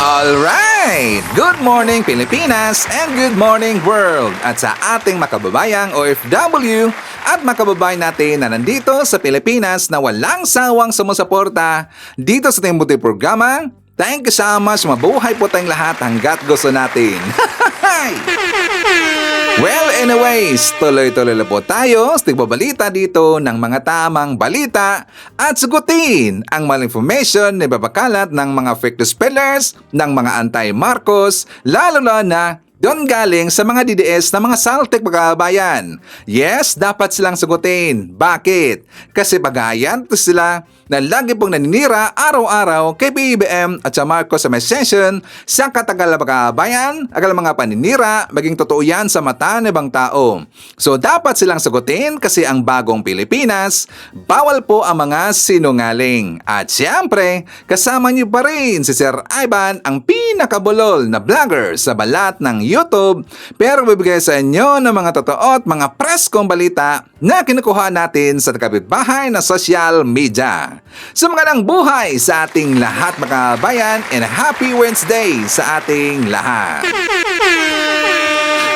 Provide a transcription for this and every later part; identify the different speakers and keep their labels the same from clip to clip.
Speaker 1: Alright! Good morning Pilipinas and good morning world! At sa ating makababayang OFW at makababayan natin na nandito sa Pilipinas na walang sawang sumusuporta dito sa ating munting programa, thank you so much, mabuhay po tayong lahat hanggat gusto natin. Well, anyways, tuloy-tuloy na po tayo sa tigbabalita dito ng mga tamang balita at sagutin ang maling information na ibabakalat ng mga fake news peddlers, ng mga anti-Marcos, lalo na doon galing sa mga DDS na mga saltik magkabayan. Yes, dapat silang sagutin. Bakit? Kasi bagayan to sila na lagi pong naninira araw-araw kay BBM at sa Marcos sa may session sa katagal na magkabayan, agal mga paninira, maging totoo yan sa mata ng ibang tao. So dapat silang sagutin kasi ang bagong Pilipinas, bawal po ang mga sinungaling. At siyempre, kasama niyo pa rin si Sir Ivan, ang pinakabulol na vlogger sa balat ng YouTube, pero bibigay sa inyo ng mga totoo at mga preskong balita na kinukuha natin sa kapitbahay na social media. So magandang buhay sa ating lahat mga kabayan and happy Wednesday sa ating lahat.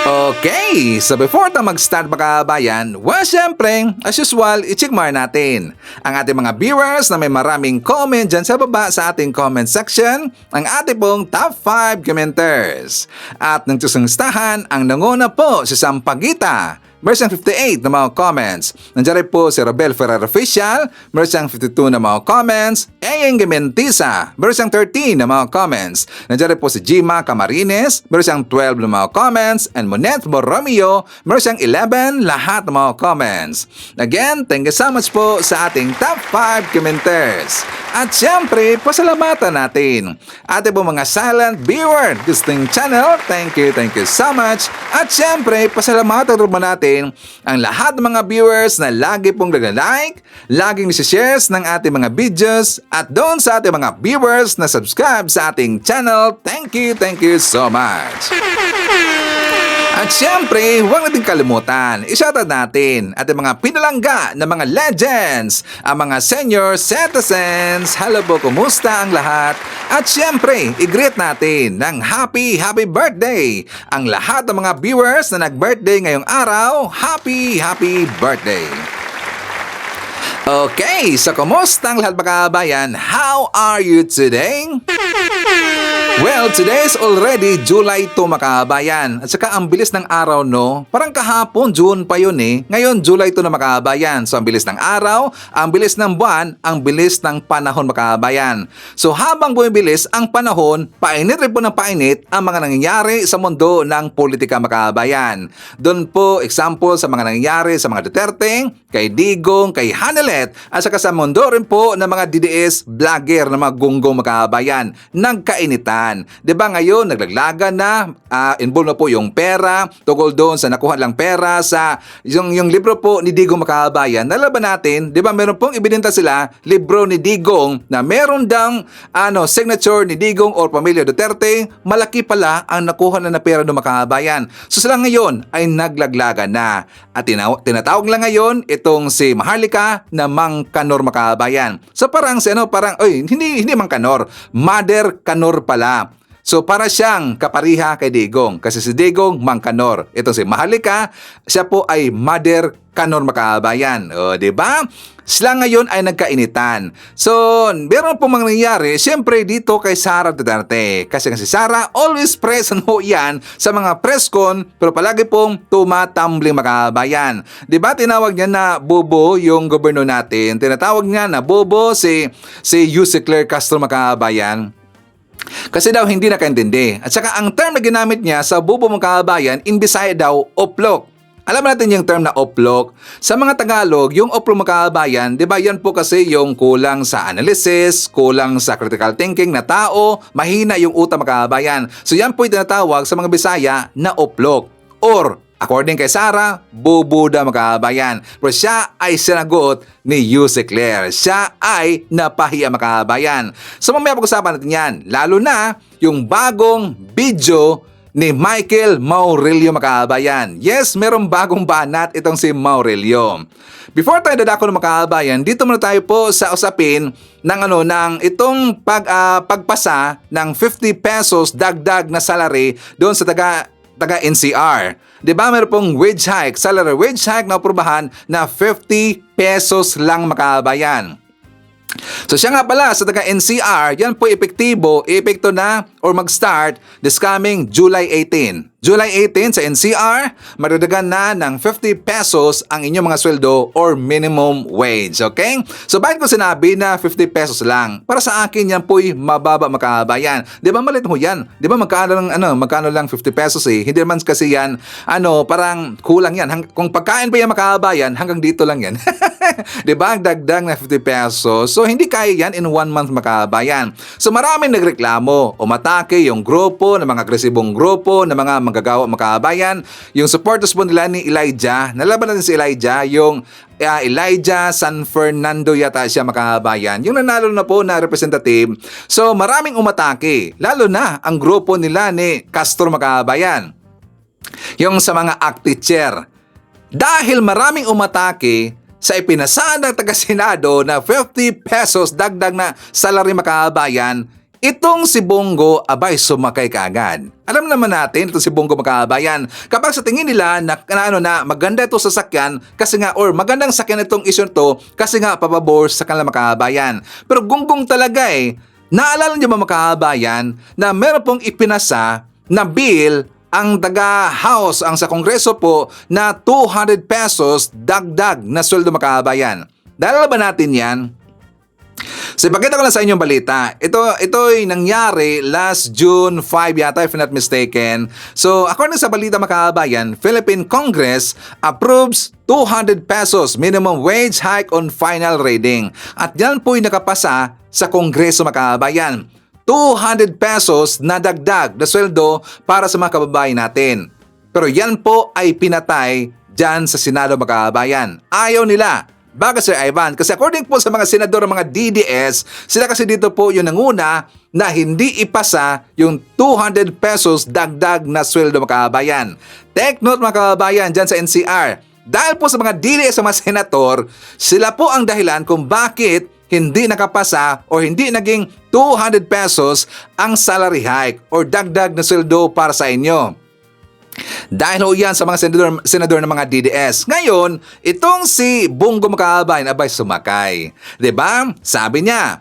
Speaker 1: Okay, so before tayo mag-start mga kabayan, well, syempre, as usual, i-check natin ang ating mga viewers na may maraming comment dyan sa baba sa ating comment section, ang ating pong top 5 commenters. At nang susungustahan, ang nanguna po si Sampagita, Meron 58 na mga comments. Nandiyan rin po si Robel Ferrer Official. Meron 52 na mga comments. Eyeng Gementisa. Meron 13 na mga comments. Nandiyan rin po si Jima Camarines. Meron 12 na mga comments. And Monet Borromeo. Meron 11 lahat na mga comments. Again, thank you so much po sa ating top 5 commenters. At syempre, pasalamatan natin ating po mga silent viewer Distinct Channel. Thank you so much. At syempre, pasalamatan rin natin ang lahat ng mga viewers na lagi pong nag-like, laging nisi-shares ng ating mga videos, at doon sa ating mga viewers na subscribe sa ating channel, thank you so much. At syempre, huwag natin kalimutan, i-shoutout natin ating mga pinalangga na mga legends, ang mga senior citizens. Hello po, kumusta ang lahat? At syempre, i-greet natin ng happy birthday ang lahat ng mga viewers na nag-birthday ngayong araw. Happy birthday! Okay, so kumusta ang lahat mga kabayan? How are you today? Well, today is already July 2 mga kabayan. At saka ang bilis ng araw, no? Parang kahapon, June pa yun eh. Ngayon, July 2 na mga kabayan. So ang bilis ng araw, ang bilis ng buwan, ang bilis ng panahon mga kabayan. So habang bumibilis ang panahon, painit rin po ng painit ang mga nangyayari sa mundo ng politika mga kabayan. Doon po, example sa mga nangyayari sa mga Duterte, kay Digong, kay Hanilet, at saka sa mundo rin po ng mga DDS vlogger na mga gunggong mga kabayan. Nagkainitan. Diba ngayon, naglaglagan na, involved na po yung pera, tungkol doon sa nakuha lang pera sa yung libro po ni Digong Makabayan. Nalaban natin, diba meron pong ibinenta sila, libro ni Digong na meron dang signature ni Digong or Pamilya Duterte, malaki pala ang nakuha na pera ng Makabayan. So sila ngayon ay naglaglagan na. At tinatawag lang ngayon itong si Maharlika na Mang Kanor Makabayan. So parang hindi Mang Kanor, Mother Kanor pala. So para siyang kapariha kay Digong kasi si Digong Mang Kanor. Ito si Maharlika, siya po ay Mother Kanor Makabayan. O, di ba? Sila ngayon ay nagkainitan. So, meron pong mangyayari, siyempre dito kay Sara Duterte. Kasi si Sara always present ho yan sa mga press con, pero palagi pong tumatambling makabayan. Di ba tinawag niya na bobo yung gobyerno natin? Tinatawag niya na bobo si Yuse Claire Castro makabayan. Kasi daw hindi nakaintindi. At saka ang term na ginamit niya sa bobo mga kababayan, in Bisaya daw, oplok. Alam natin yung term na oplok. Sa mga Tagalog, yung oplok mga kababayan, di ba yan po kasi yung kulang sa analysis, kulang sa critical thinking na tao, mahina yung utak mga kababayan. So yan po yung tinatawag sa mga Bisaya na oplok. Or, according kay Sara, bubuda mga kababayan. Pero siya ay sinagot ni Yuse Claire. Siya ay napahiya mga kababayan. So mamaya pag-usapan natin yan. Lalo na yung bagong video ni Michael Maurilio makaabayan. Yes, merong bagong banat itong si Maurilio. Before tayo dadako ng makaabayan, dito muna tayo po sa usapin ng itong pagpasa ng 50 pesos dagdag na salary doon sa taga NCR. 'Di ba meron pong wage hike, salary wage hike na aprubahan na 50 pesos lang makaabayan. So siya nga pala sa taga NCR, yan po epekto na or mag-start this coming July 18. July 18 sa NCR, madagdagan na ng 50 pesos ang inyong mga sweldo or minimum wage, okay? So bakit ko sinabi na 50 pesos lang? Para sa akin yan po'y mababa makaabayan. 'Di ba malit mo yan? 'Di ba magkano lang 50 pesos eh? Hindi naman kasi yan parang kulang yan. Kung pagkain ba yan makaabayan, hanggang dito lang yan. 'Di ba? Ang dagdag na 50 pesos. So hindi kaya yan in 1 month makaabayan. So maraming nagreklamo, umatake yung grupo, ng mga agresibong grupo, ng mga magagawa makaabayan. Yung supporters po nila ni Elijah, nalaban natin si Elijah, yung Elijah San Fernando yata siya makaabayan. Yung nanalo na po na representative. So maraming umatake, lalo na ang grupo nila ni Castro makaabayan. Yung sa mga active chair. Dahil maraming umatake sa ipinasa ng taga-senado na 50 pesos dagdag na salary makaabayan, itong si Bongo abay sumakay kaagad. Alam naman natin itong si Bongo makaabayan, kapag sa tingin nila na maganda ito sa sakyan kasi nga or magandang sakyan itong issue to kasi nga pababor sa kanila makaabayan. Pero gunggong talaga eh. Naalala niyo ba makaabayan na meron pong ipinasa na bill ang taga-house, ang sa kongreso po na 200 pesos dagdag na sweldo makaabayan. Dahil ba natin yan? So ipakita ko lang sa inyong balita. Ito'y nangyari last June 5 yata if not mistaken. So according sa balita makaabayan, Philippine Congress approves 200 pesos minimum wage hike on final reading. At yan po'y nakapasa sa kongreso makaabayan. 200 pesos na dagdag na sweldo para sa mga kababayan natin. Pero yan po ay pinatay dyan sa Senado makaabayan. Ayaw nila. Bakit Sir Ivan? Kasi according po sa mga senador ng mga DDS, sila kasi dito po yung nanguna na hindi ipasa yung 200 pesos dagdag na sweldo makaabayan. Take note mga kababayan dyan sa NCR. Dahil po sa mga DDS sa mga senator, sila po ang dahilan kung bakit hindi nakapasa o hindi naging 200 pesos ang salary hike or dagdag na sweldo para sa inyo. Dahil ho yan sa mga senador ng mga DDS. Ngayon, itong si Bongo makaabayan abay sumakay. 'Di ba? Sabi niya,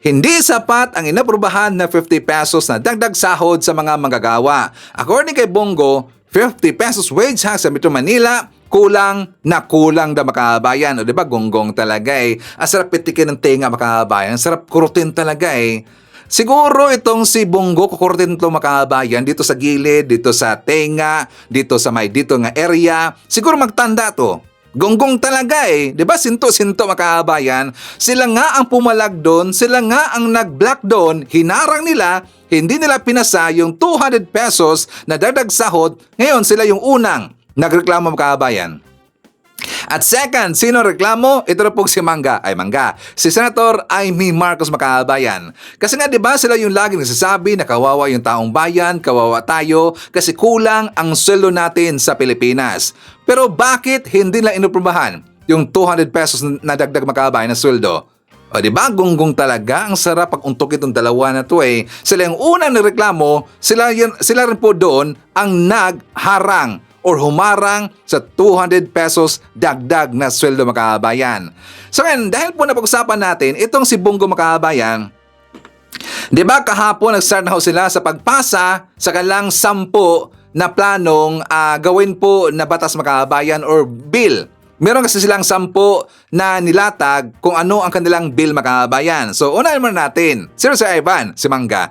Speaker 1: hindi sapat ang inaprubahan na 50 pesos na dagdag sahod sa mga manggagawa. According kay Bongo, 50 pesos wage hike sa Metro Manila, kulang na makaabayan. O diba, gonggong talaga eh. Ang sarap pitikin ng tenga makaabayan. Ang sarap kurutin talaga eh. Siguro itong si Bongo kukurutin ito makaabayan dito sa gilid, dito sa tenga, dito sa dito nga area. Siguro magtanda to. Gonggong talaga eh. Diba, sinto-sinto makaabayan. Sila nga ang pumalag doon, sila nga ang nag-block doon, hinarang nila, hindi nila pinasa yung 200 pesos na dagdag sahod. Ngayon sila yung unang nagreklamo makaabayan. At second, sino reklamo? Ito na po si Mangga. Si Senator Amy Marcos makaabayan. Kasi nga 'di ba sila yung laging nagsasabi na kawawa yung taong bayan, kawawa tayo kasi kulang ang sweldo natin sa Pilipinas. Pero bakit hindi nila inuprubahan yung 200 pesos na dagdag makaabayan na sweldo? O diba, gunggong talaga. Ang sarap pag untok itong dalawa na to eh. Sila yung unang nireklamo, sila rin po doon ang nagharang or humarang sa 200 pesos dagdag na sweldo makaabayan. So ngayon, dahil po napag-usapan natin, itong si Bongo makaabayan, di ba kahapon nag-start na ho sila sa pagpasa sa kanilang 10 na planong gawin po na batas makaabayan or bill. Meron kasi silang 10 na nilatag kung ano ang kanilang bill makaabayan. So unahin muna natin. Sir Ivan, si Mangga,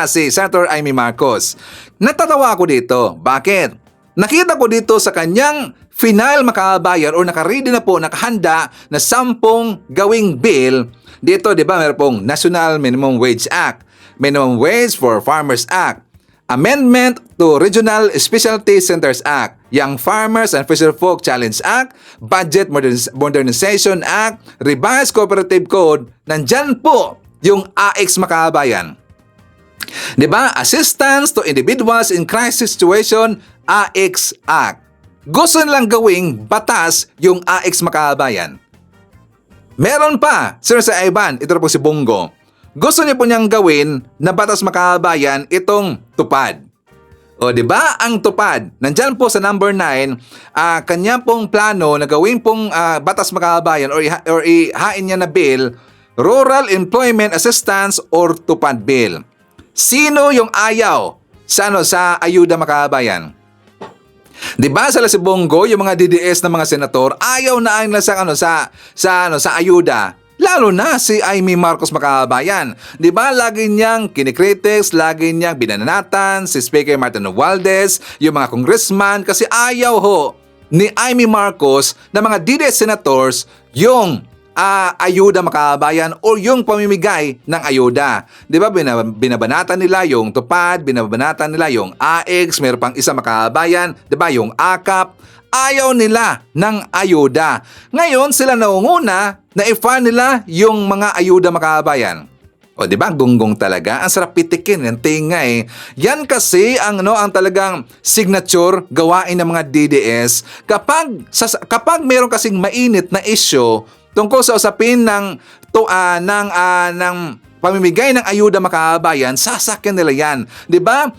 Speaker 1: si Senator Amy Marcos. Natatawa ako dito. Bakit? Nakita ko dito sa kanyang final makaabayan or nakaready na po, nakahanda na 10 gawing bill. Dito, di ba, meron pong National Minimum Wage Act, Minimum Wage for Farmers Act, Amendment to Regional Specialty Centers Act, Young Farmers and Fisherfolk Challenge Act, Budget Modernization Act, Revised Cooperative Code. Nandyan po yung AX makaabayan. Di ba? Assistance to Individuals in Crisis Situation, AX Act. Gusto nilang gawing batas yung AX mga kabayan. Meron pa, Sir sa Ivan, ito na po si Bongo. Gusto niya po niyang gawin na batas mga kabayan itong tupad. O di ba ang tupad, nandyan po sa number 9, kanya pong plano na gawin pong batas mga kabayan or ihain niya na bill, Rural Employment Assistance or Tupad Bill. Sino yung ayaw sa ayuda mga kabayan? Di ba sa si Bongo, yung mga DDS na mga senator, ayaw na sa ayuda. Lalo na si Amy Marcos mga kabayan. Di ba lagi niyang kinikritics, lagi niyang binanatan si Speaker Martin Romualdez, yung mga congressman, kasi ayaw ho ni Amy Marcos na mga DDS senators yung ayuda mga kabayan o yung pamimigay ng ayuda. Di ba binabanatan nila yung tupad, binabanatan nila yung AX, meron pang isa mga kabayan, di ba yung AKAP. Ayaw nila ng ayuda. Ngayon sila naunguna na i-fund nila yung mga ayuda mga kabayan. O di ba gunggong talaga, ang sarap pitikin ng tinga eh. Yan kasi ang talagang signature gawain ng mga DDS kapag meron kasing mainit na issue tungkol sa usapin ng pamimigay ng ayuda mga kabayan, sasakyan nila yan. Di ba?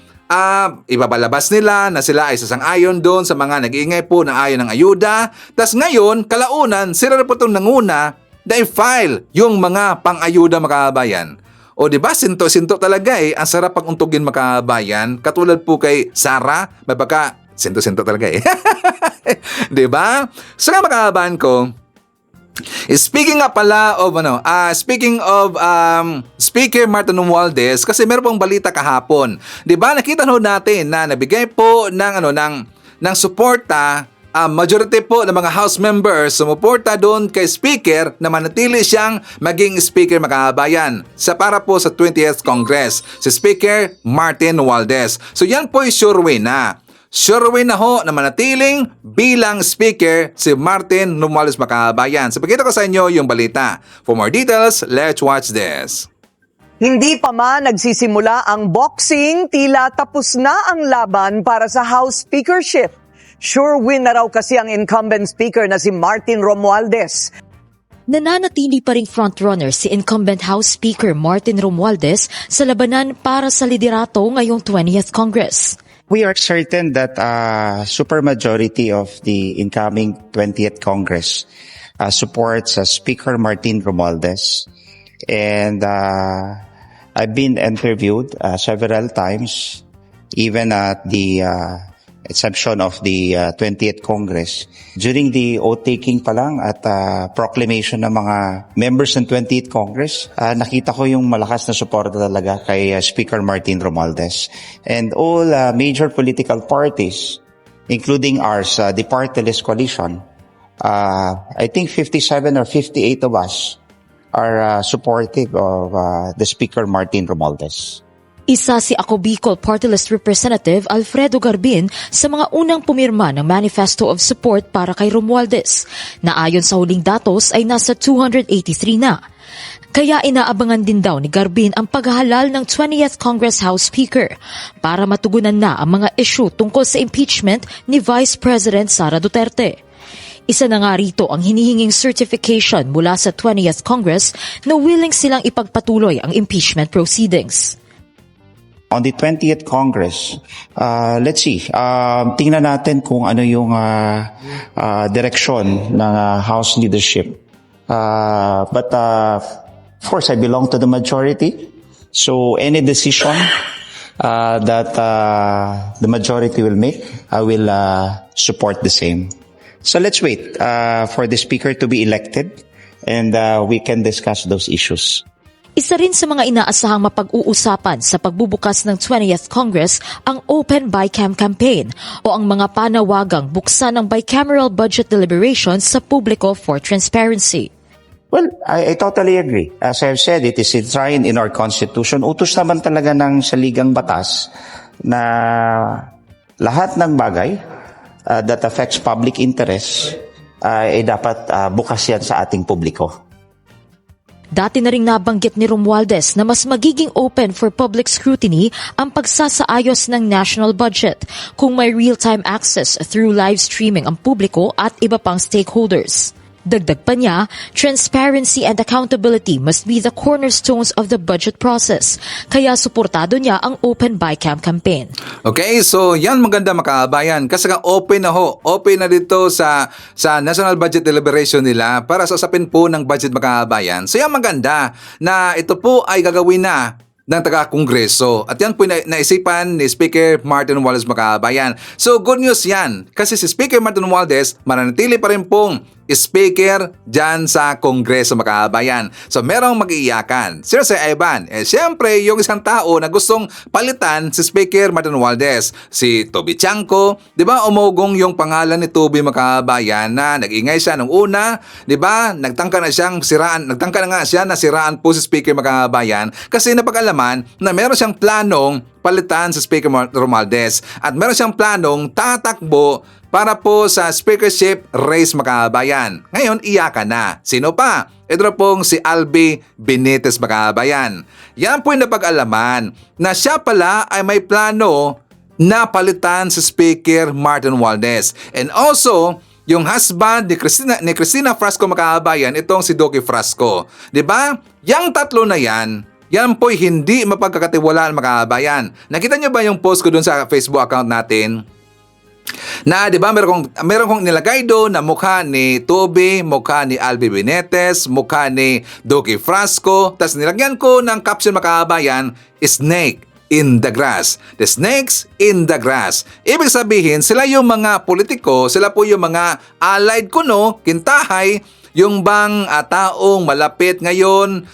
Speaker 1: Ibabalabas nila na sila ay sasang-ayon doon sa mga nag-iingay po na ayaw ng ayuda. Tas ngayon, kalaunan, sila na po itong nanguna na i-file yung mga pang-ayuda mga kabayan. O di ba sinto-sinto talaga eh. Ang sarap pag untugin mga kabayan. Katulad po kay Sarah, may baka sinto-sinto talaga eh. Di ba? So nga mga kabayan ko, speaking of Speaker Martin Romualdez, kasi meron pong balita kahapon. 'Di ba? Nakita natin na nabigay po ng suporta, majority po ng mga House members sumuporta doon kay Speaker na manatili siyang maging Speaker mga kabayan para po sa 20th Congress, si Speaker Martin Romualdez. So yan po ay sure win na. Sure win na ho na manatiling bilang speaker si Martin Romualdez mga kabayan. So pakita ko sa inyo yung balita. For more details, let's watch this.
Speaker 2: Hindi pa man nagsisimula ang boxing, tila tapos na ang laban para sa House Speakership. Sure win na raw kasi ang incumbent speaker na si Martin Romualdez.
Speaker 3: Nananatili pa ring frontrunner si incumbent House Speaker Martin Romualdez sa labanan para sa liderato ngayong 20th Congress.
Speaker 4: We are certain that supermajority of the incoming 20th Congress supports Speaker Martin Romualdez. And I've been interviewed several times, even at the exception of the 20th Congress. During the oath-taking pa lang at proclamation ng mga members ng 20th Congress, nakita ko yung malakas na suporta talaga kay Speaker Martin Romualdez. And all major political parties, including ours, the Party-less Coalition, I think 57 or 58 of us are supportive of the Speaker Martin Romualdez.
Speaker 3: Isa si Ako Bicol Party List Representative Alfredo Garbin sa mga unang pumirma ng Manifesto of Support para kay Romualdez, na ayon sa huling datos ay nasa 283 na. Kaya inaabangan din daw ni Garbin ang paghahalal ng 20th Congress House Speaker para matugunan na ang mga issue tungkol sa impeachment ni Vice President Sara Duterte. Isa na nga rito ang hinihinging certification mula sa 20th Congress na willing silang ipagpatuloy ang impeachment proceedings.
Speaker 4: On the 20th Congress, let's see, tingnan natin kung ano yung direksyon ng House leadership. But of course, I belong to the majority. So any decision that the majority will make, I will support the same. So let's wait for the Speaker to be elected and we can discuss those issues.
Speaker 3: Isa rin sa mga inaasahang mapag-uusapan sa pagbubukas ng 20th Congress ang Open BICAM campaign o ang mga panawagang buksan ng bicameral budget deliberations sa publiko for transparency.
Speaker 4: Well, I totally agree. As I've said, it is enshrined in our Constitution. Utos naman talaga ng saligang batas na lahat ng bagay that affects public interest ay dapat bukas yan sa ating publiko.
Speaker 3: Dati na ring nabanggit ni Romualdez na mas magiging open for public scrutiny ang pagsasaayos ng national budget kung may real-time access through live streaming ang publiko at iba pang stakeholders. Dagdag pa niya, transparency and accountability must be the cornerstones of the budget process, kaya suportado niya ang Open BICAM campaign.
Speaker 1: Okay, so yan maganda makabayan kasi nga open na dito sa National Budget Deliberation nila para sa usapin po ng budget makabayan. So yan maganda na ito po ay gagawin na ng taga-kongreso. At yan po naisipan ni Speaker Martin Romualdez makabayan. So good news yan kasi si Speaker Martin Romualdez mananatili pa rin pong Speaker dyan sa Kongreso makabayan. So merong mag-iiyakan. Sir Ivan, siyempre yung isang tao na gustong palitan si Speaker Martin Romualdez, si Toby Chanco, di ba umugong yung pangalan ni Toby makabayan na nag-ingay siya nung una, di ba nagtangka na nga siya na siraan po si Speaker makabayan kasi napag-alaman na meron siyang planong palitan si Speaker Romualdez at meron siyang planong tatakbo para po sa speakership race makabayan. Ngayon, iyakan na. Sino pa? Ito pong si Albi Benitez makabayan. Yan po yung napag-alaman na siya pala ay may plano na palitan si Speaker Martin Romualdez. And also, yung husband ni Cristina Frasco makabayan, itong si Doki Frasco. 'Di ba? Yang tatlo na yan po'y hindi mapagkakatiwalaan makabayan. Nakita niyo ba yung post ko dun sa Facebook account natin? Na 'di ba meron kong nilagay doon na mukha ni Toby, mukha ni Albi Benitez, mukha ni Doki Frasco, tapos nilagyan ko ng caption makabayan, snake in the grass. The snakes in the grass. Ibig sabihin, sila yung mga politiko, sila po yung mga allied kuno, kintahay, yung bang taong malapit ngayon,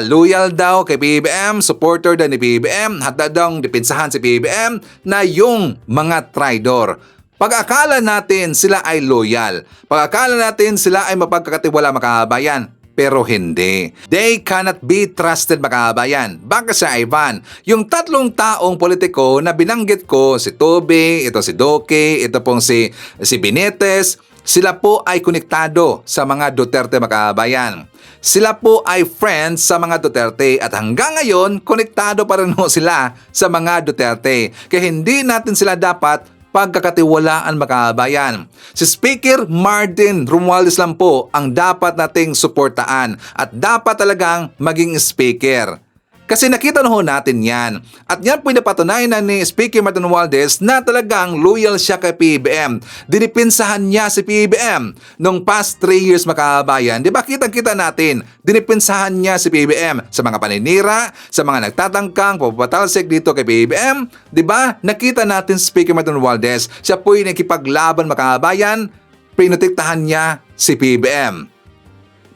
Speaker 1: loyal daw kay PBBM, supporter daw ni PBBM, handa daw dipinsahan si PBBM na yung mga traidor. Pag-akala natin sila ay loyal, pag-akala natin sila ay mapagkakatiwala makabayan, pero hindi. They cannot be trusted makabayan. Baka sa Ivan, yung tatlong taong politiko na binanggit ko, si Toby, ito si Doki, ito pong si Benitez, sila po ay konektado sa mga Duterte makabayan. Sila po ay friends sa mga Duterte at hanggang ngayon, konektado pa rin sila sa mga Duterte. Kaya hindi natin sila dapat pagkakatiwalaan makabayan. Si Speaker Martin Romualdez lang po ang dapat nating suportaan at dapat talagang maging speaker. Kasi nakita na ho natin yan. At yan po napatunayan na ni Speaker Martin Romualdez na talagang loyal siya kay PBBM. Dinipinsahan niya si PBBM nung past 3 years makabayan. Di ba kitang-kita natin, dinipinsahan niya si PBBM sa mga paninira, sa mga nagtatangkang papatalsik dito kay PBBM. Di ba? Nakita natin si Speaker Martin Romualdez, siya po yung nakipaglaban makabayan, pinotektahan niya si PBBM.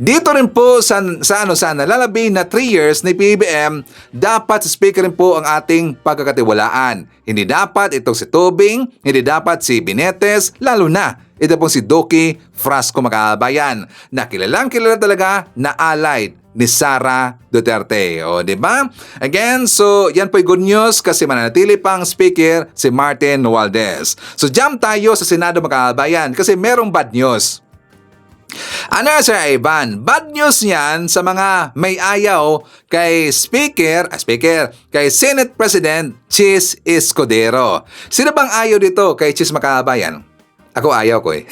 Speaker 1: Dito rin po sa nalalabi na 3 years ni PBBM, dapat si Speaker rin po ang ating pagkakatiwalaan. Hindi dapat itong si Tobing, hindi dapat si Benitez, lalo na ito pong si Doki Frasco makabayan, na kilala talaga na allied ni Sara Duterte. O, di ba? Again, so yan po'y good news kasi mananatili pang speaker si Martin Romualdez. So jump tayo sa Senado makabayan kasi merong bad news. Ano Sir Ivan? Bad news yan sa mga may ayaw kay kay Senate President Chis Escudero. Sino bang ayaw dito kay Chis makabayan? Ako ayaw ko eh.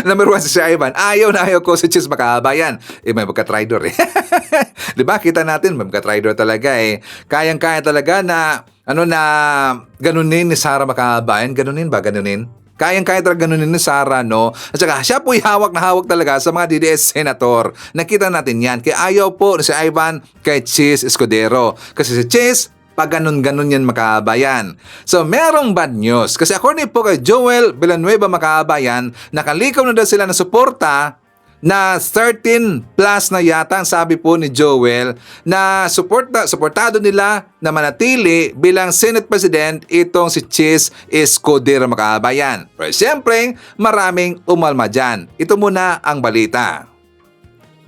Speaker 1: Number 1 si Sir Ivan, ayaw ko si Chis makabayan. May magka-tridor eh. Diba? Kita natin, may magka-tridor talaga eh. Kayang-kaya talaga na ganunin ni Sara makabayan. Ganunin. Kayang-kaya talaga ganunin ni Sara, no? At saka, siya po'y hawak na hawak talaga sa mga DDS senator. Nakita natin yan. Kaya ayaw po si Ivan kay Chis Escudero. Kasi si Chis, pag ganun-ganun yan makabayan. So, merong bad news. Kasi according po kay Joel Villanueva makabayan, nakalikaw na daw sila ng suporta na 13 plus na yata ang sabi po ni Joel na suportado nila na manatili bilang Senate President itong si Chis Escudero makabayan. Pero siyempre, maraming umalma dyan. Ito muna ang balita.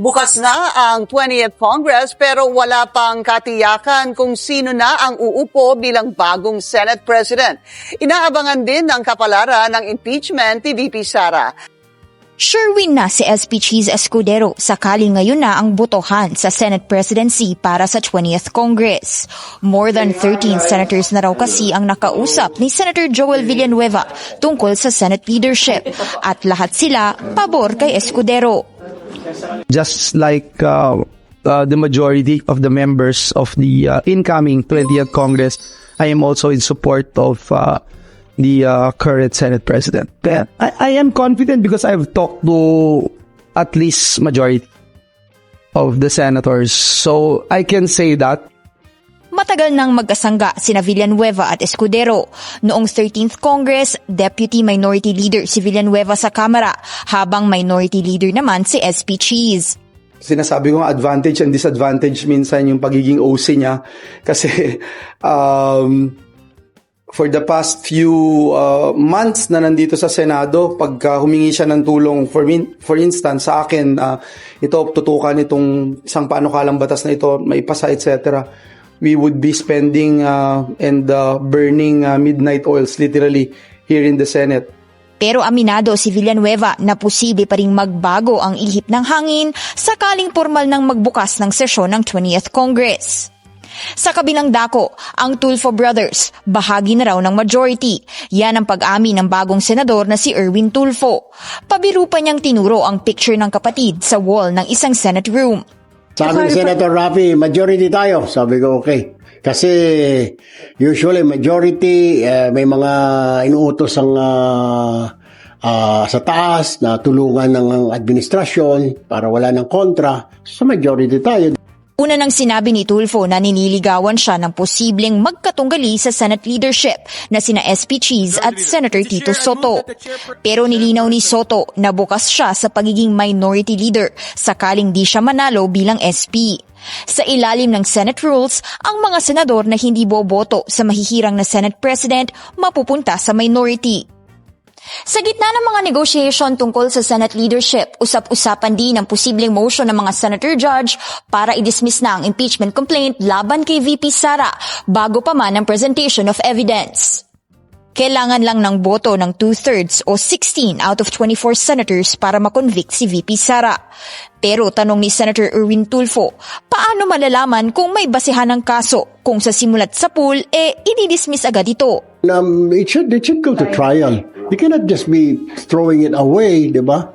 Speaker 2: Bukas na ang 20th Congress pero wala pang katiyakan kung sino na ang uupo bilang bagong Senate President. Inaabangan din ng kapalaran ng impeachment ni VP Sara.
Speaker 5: Sure win na si SP Cheese Escudero sakaling ngayon na ang botohan sa Senate presidency para sa 20th Congress. More than 13 senators na raw kasi ang nakausap ni Senator Joel Villanueva tungkol sa Senate leadership at lahat sila pabor kay Escudero.
Speaker 6: Just like the majority of the members of the incoming 20th Congress, I am also in support of the current Senate President. I am confident because I've talked to at least majority of the senators. So I can say that.
Speaker 5: Matagal nang magkasangga sina Villanueva at Escudero. Noong 13th Congress, Deputy Minority Leader si Villanueva sa Kamara, habang Minority Leader naman si SP Cheese.
Speaker 6: Sinasabi ko advantage and disadvantage minsan yung pagiging OC niya. Kasi for the past few months na nandito sa Senado, pagka humingi siya ng tulong, for instance, sa akin, ito, tutukan itong isang panukalang batas na ito, maipasa, etc., we would be spending and burning midnight oils, literally, here in the Senate.
Speaker 5: Pero aminado si Villanueva na posible pa ring magbago ang ihip ng hangin sakaling formal nang magbukas ng sesyon ng 20th Congress. Sa kabilang dako, ang Tulfo brothers, bahagi na raw ng majority. Yan ang pag-amin ng bagong senador na si Erwin Tulfo. Pabiro pa niyang tinuro ang picture ng kapatid sa wall ng isang Senate room.
Speaker 7: Sabi ni Senator Raffy, majority tayo. Sabi ko, okay. Kasi usually majority, may mga inuutos ang sa taas na tulungan ng administrasyon para wala ng kontra. So majority tayo.
Speaker 5: Una nang sinabi ni Tulfo na niniligawan siya ng posibleng magkatunggali sa Senate leadership na sina SP Cheese at Senator Tito Soto. Pero nilinaw ni Soto na bukas siya sa pagiging minority leader sakaling di siya manalo bilang SP. Sa ilalim ng Senate rules, ang mga senador na hindi boboto sa mahihirang na Senate President mapupunta sa minority. Sa gitna ng mga negotiation tungkol sa Senate leadership, usap-usapan din ang posibleng motion ng mga senator judge para i-dismiss na ang impeachment complaint laban kay VP Sara bago pa man ang presentation of evidence. Kailangan lang ng boto ng 2/3 o 16 out of 24 senators para makonvict si VP Sara. Pero tanong ni Senator Erwin Tulfo, paano malalaman kung may basehan ng kaso kung sa simulat sa pool i-dismiss agad ito?
Speaker 7: It should go to trial. You cannot just be throwing it away, di ba?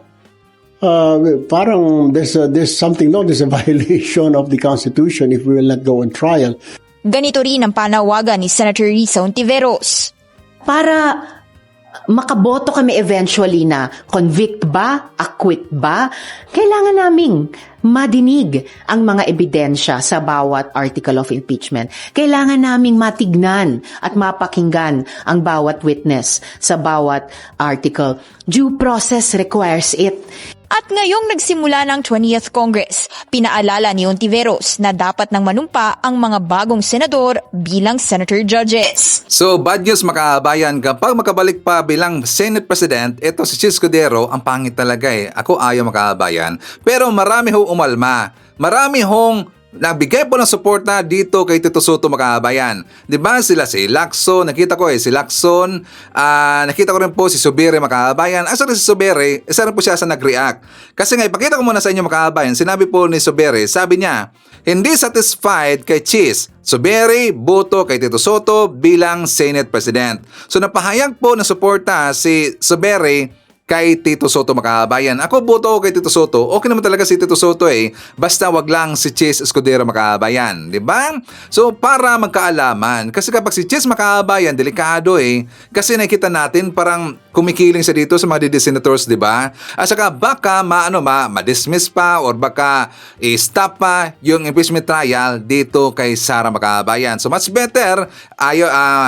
Speaker 7: Parang there's something, no, there's a violation of the Constitution if we will not go on trial.
Speaker 5: Ganito rin ang panawagan ni Senator Risa Ontiveros.
Speaker 8: Para makaboto kami eventually na convict ba, acquit ba, kailangan naming madinig ang mga ebidensya sa bawat article of impeachment. Kailangan naming matignan at mapakinggan ang bawat witness sa bawat article. Due process requires it.
Speaker 5: At ngayong nagsimula ng 20th Congress, pinaalala ni Ontiveros na dapat nang manumpa ang mga bagong senador bilang senator judges.
Speaker 1: So, bad news makabayan, kapag makabalik pa bilang Senate President, ito si Cheese Escudero, ang pangit talaga eh. Ako ayaw makabayan. Pero marami ho umalma. Marami hong nagbigay po ng suporta dito kay Tito Soto makabayan. Diba sila si Lacson, nakita ko si Lacson, nakita ko rin po si Subere makabayan. Asa rin si Subere, isa rin po siya sa nag-react. Kasi nga, ipakita ko muna sa inyo makabayan, sinabi po ni Subere, sabi niya, hindi satisfied kay Cheese, Subere, boto kay Tito Soto bilang Senate President. So napahayag po ng suporta si Subere kay Tito Soto makabayan. Ako boto ko kay Tito Soto. Okay naman talaga si Tito Soto eh. Basta wag lang si Cheese Escudero makabayan, 'di ba? So para magkaalaman, kasi kapag si Cheese makabayan, delikado eh. Kasi nakita natin parang kumikiling siya dito sa mga senators, 'di ba? At saka baka ma-dismiss pa or baka i-stop pa yung impeachment trial dito kay Sara makabayan. So much better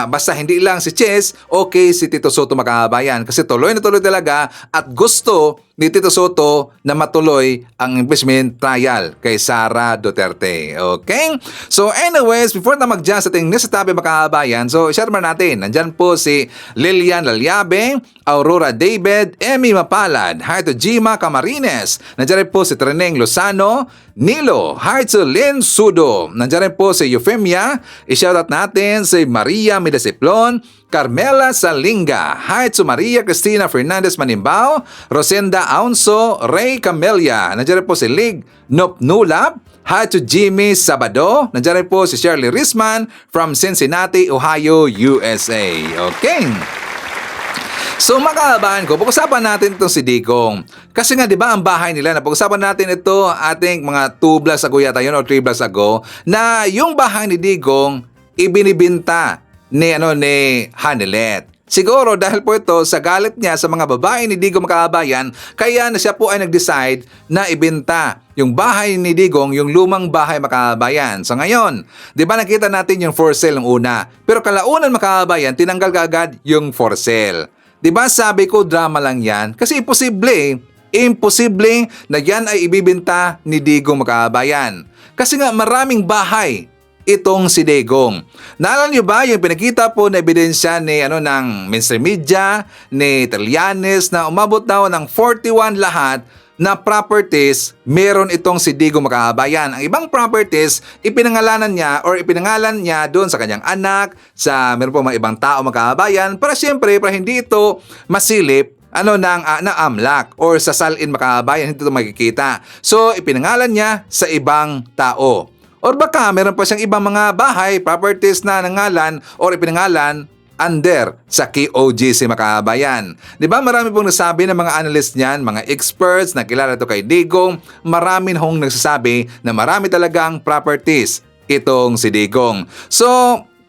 Speaker 1: basta hindi lang si Cheese, okay si Tito Soto makabayan kasi tuloy na tuloy talaga at gusto ni Tito Soto na matuloy ang impeachment trial kay Sara Duterte. Okay? So anyways, before na mag-dyan sa ating news topic makabayan, so share mo natin. Nandyan po si Lilian Lalyabe, Aurora David, Emmy Mapalad, hi to Gima Camarines. Nandyan rin po si Treneng Lozano, Nilo, hi to Lynn Sudo. Nandyan rin po si Euphemia. I-shoutout natin si Maria Midasiplon, Carmela Salinga, hi to Maria Cristina Fernandez Manimbao, Rosenda Aunso Ray Camelia. Nandiyan rin po si Lig Nopnulap. Hi to Jimmy Sabado. Nandiyan rin po si Shirley Risman from Cincinnati, Ohio, USA. Okay. So mga kabahan ko, pag-usapan natin itong si Digong. Kasi nga 'di ba ang bahay nila, napag-usapan natin ito ating mga 2 vlogs ago yata yun o 3 vlogs ago, na yung bahay ni Digong ibinibinta ni Hanilet. Siguro dahil po ito sa galit niya sa mga babae ni Digong, mga kabayan, kaya na siya po ay nag-decide na ibenta yung bahay ni Digong, yung lumang bahay, mga kabayan. So ngayon, di ba nakita natin yung for sale ng una, pero kalaunan, mga kabayan, tinanggal kaagad yung for sale. Di ba sabi ko drama lang yan? Kasi imposible na yan ay ibibenta ni Digong, mga kabayan. Kasi nga maraming bahay itong si Digong. Naalala niyo ba yung pinakita po na ebidensya ni ng mainstream media, ni Trillanes, na umabot daw ng 41 lahat na properties meron itong si Digong, mga kabayan. Ang ibang properties ipinangalan niya doon sa kanyang anak, sa meron po mga ibang tao, mga kabayan, para siyempre para hindi ito masilip ng AMLAC or sa salin, mga kabayan, hindi ito makikita. So ipinangalan niya sa ibang tao. Or baka meron pa siyang ibang mga bahay, properties na nangalan or ipinangalan under sa KOGC, mga kabayan. Di ba marami pong nasabi ng mga analyst niyan, mga experts na kilala ito kay Digong, marami hong nagsasabi na marami talagang properties itong si Digong. So,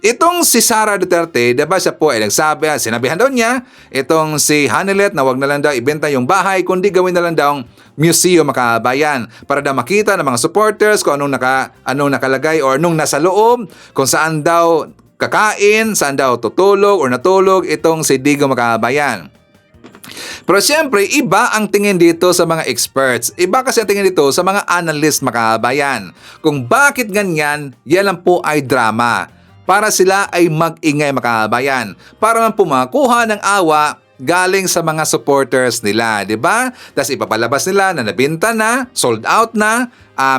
Speaker 1: itong si Sara Duterte, diba siya po ay nagsabi, sinabihan daw niya, itong si Hanilet na wag na lang daw ibenta yung bahay, kundi gawin na lang daw museum, mga kabayan, para daw makita ng mga supporters kung anong nakalagay or anong nasa loob, kung saan daw kakain, saan daw tutulog or natulog itong si Digong, mga kabayan. Pero siyempre, iba ang tingin dito sa mga experts. Iba kasi ang tingin dito sa mga analyst, mga kabayan. Kung bakit ganyan, yan lang po ay drama. Para sila ay mag-ingay, mga kabayan. Para man po makuha ng awa galing sa mga supporters nila, di ba? Tapos ipapalabas nila na nabinta na, sold out na,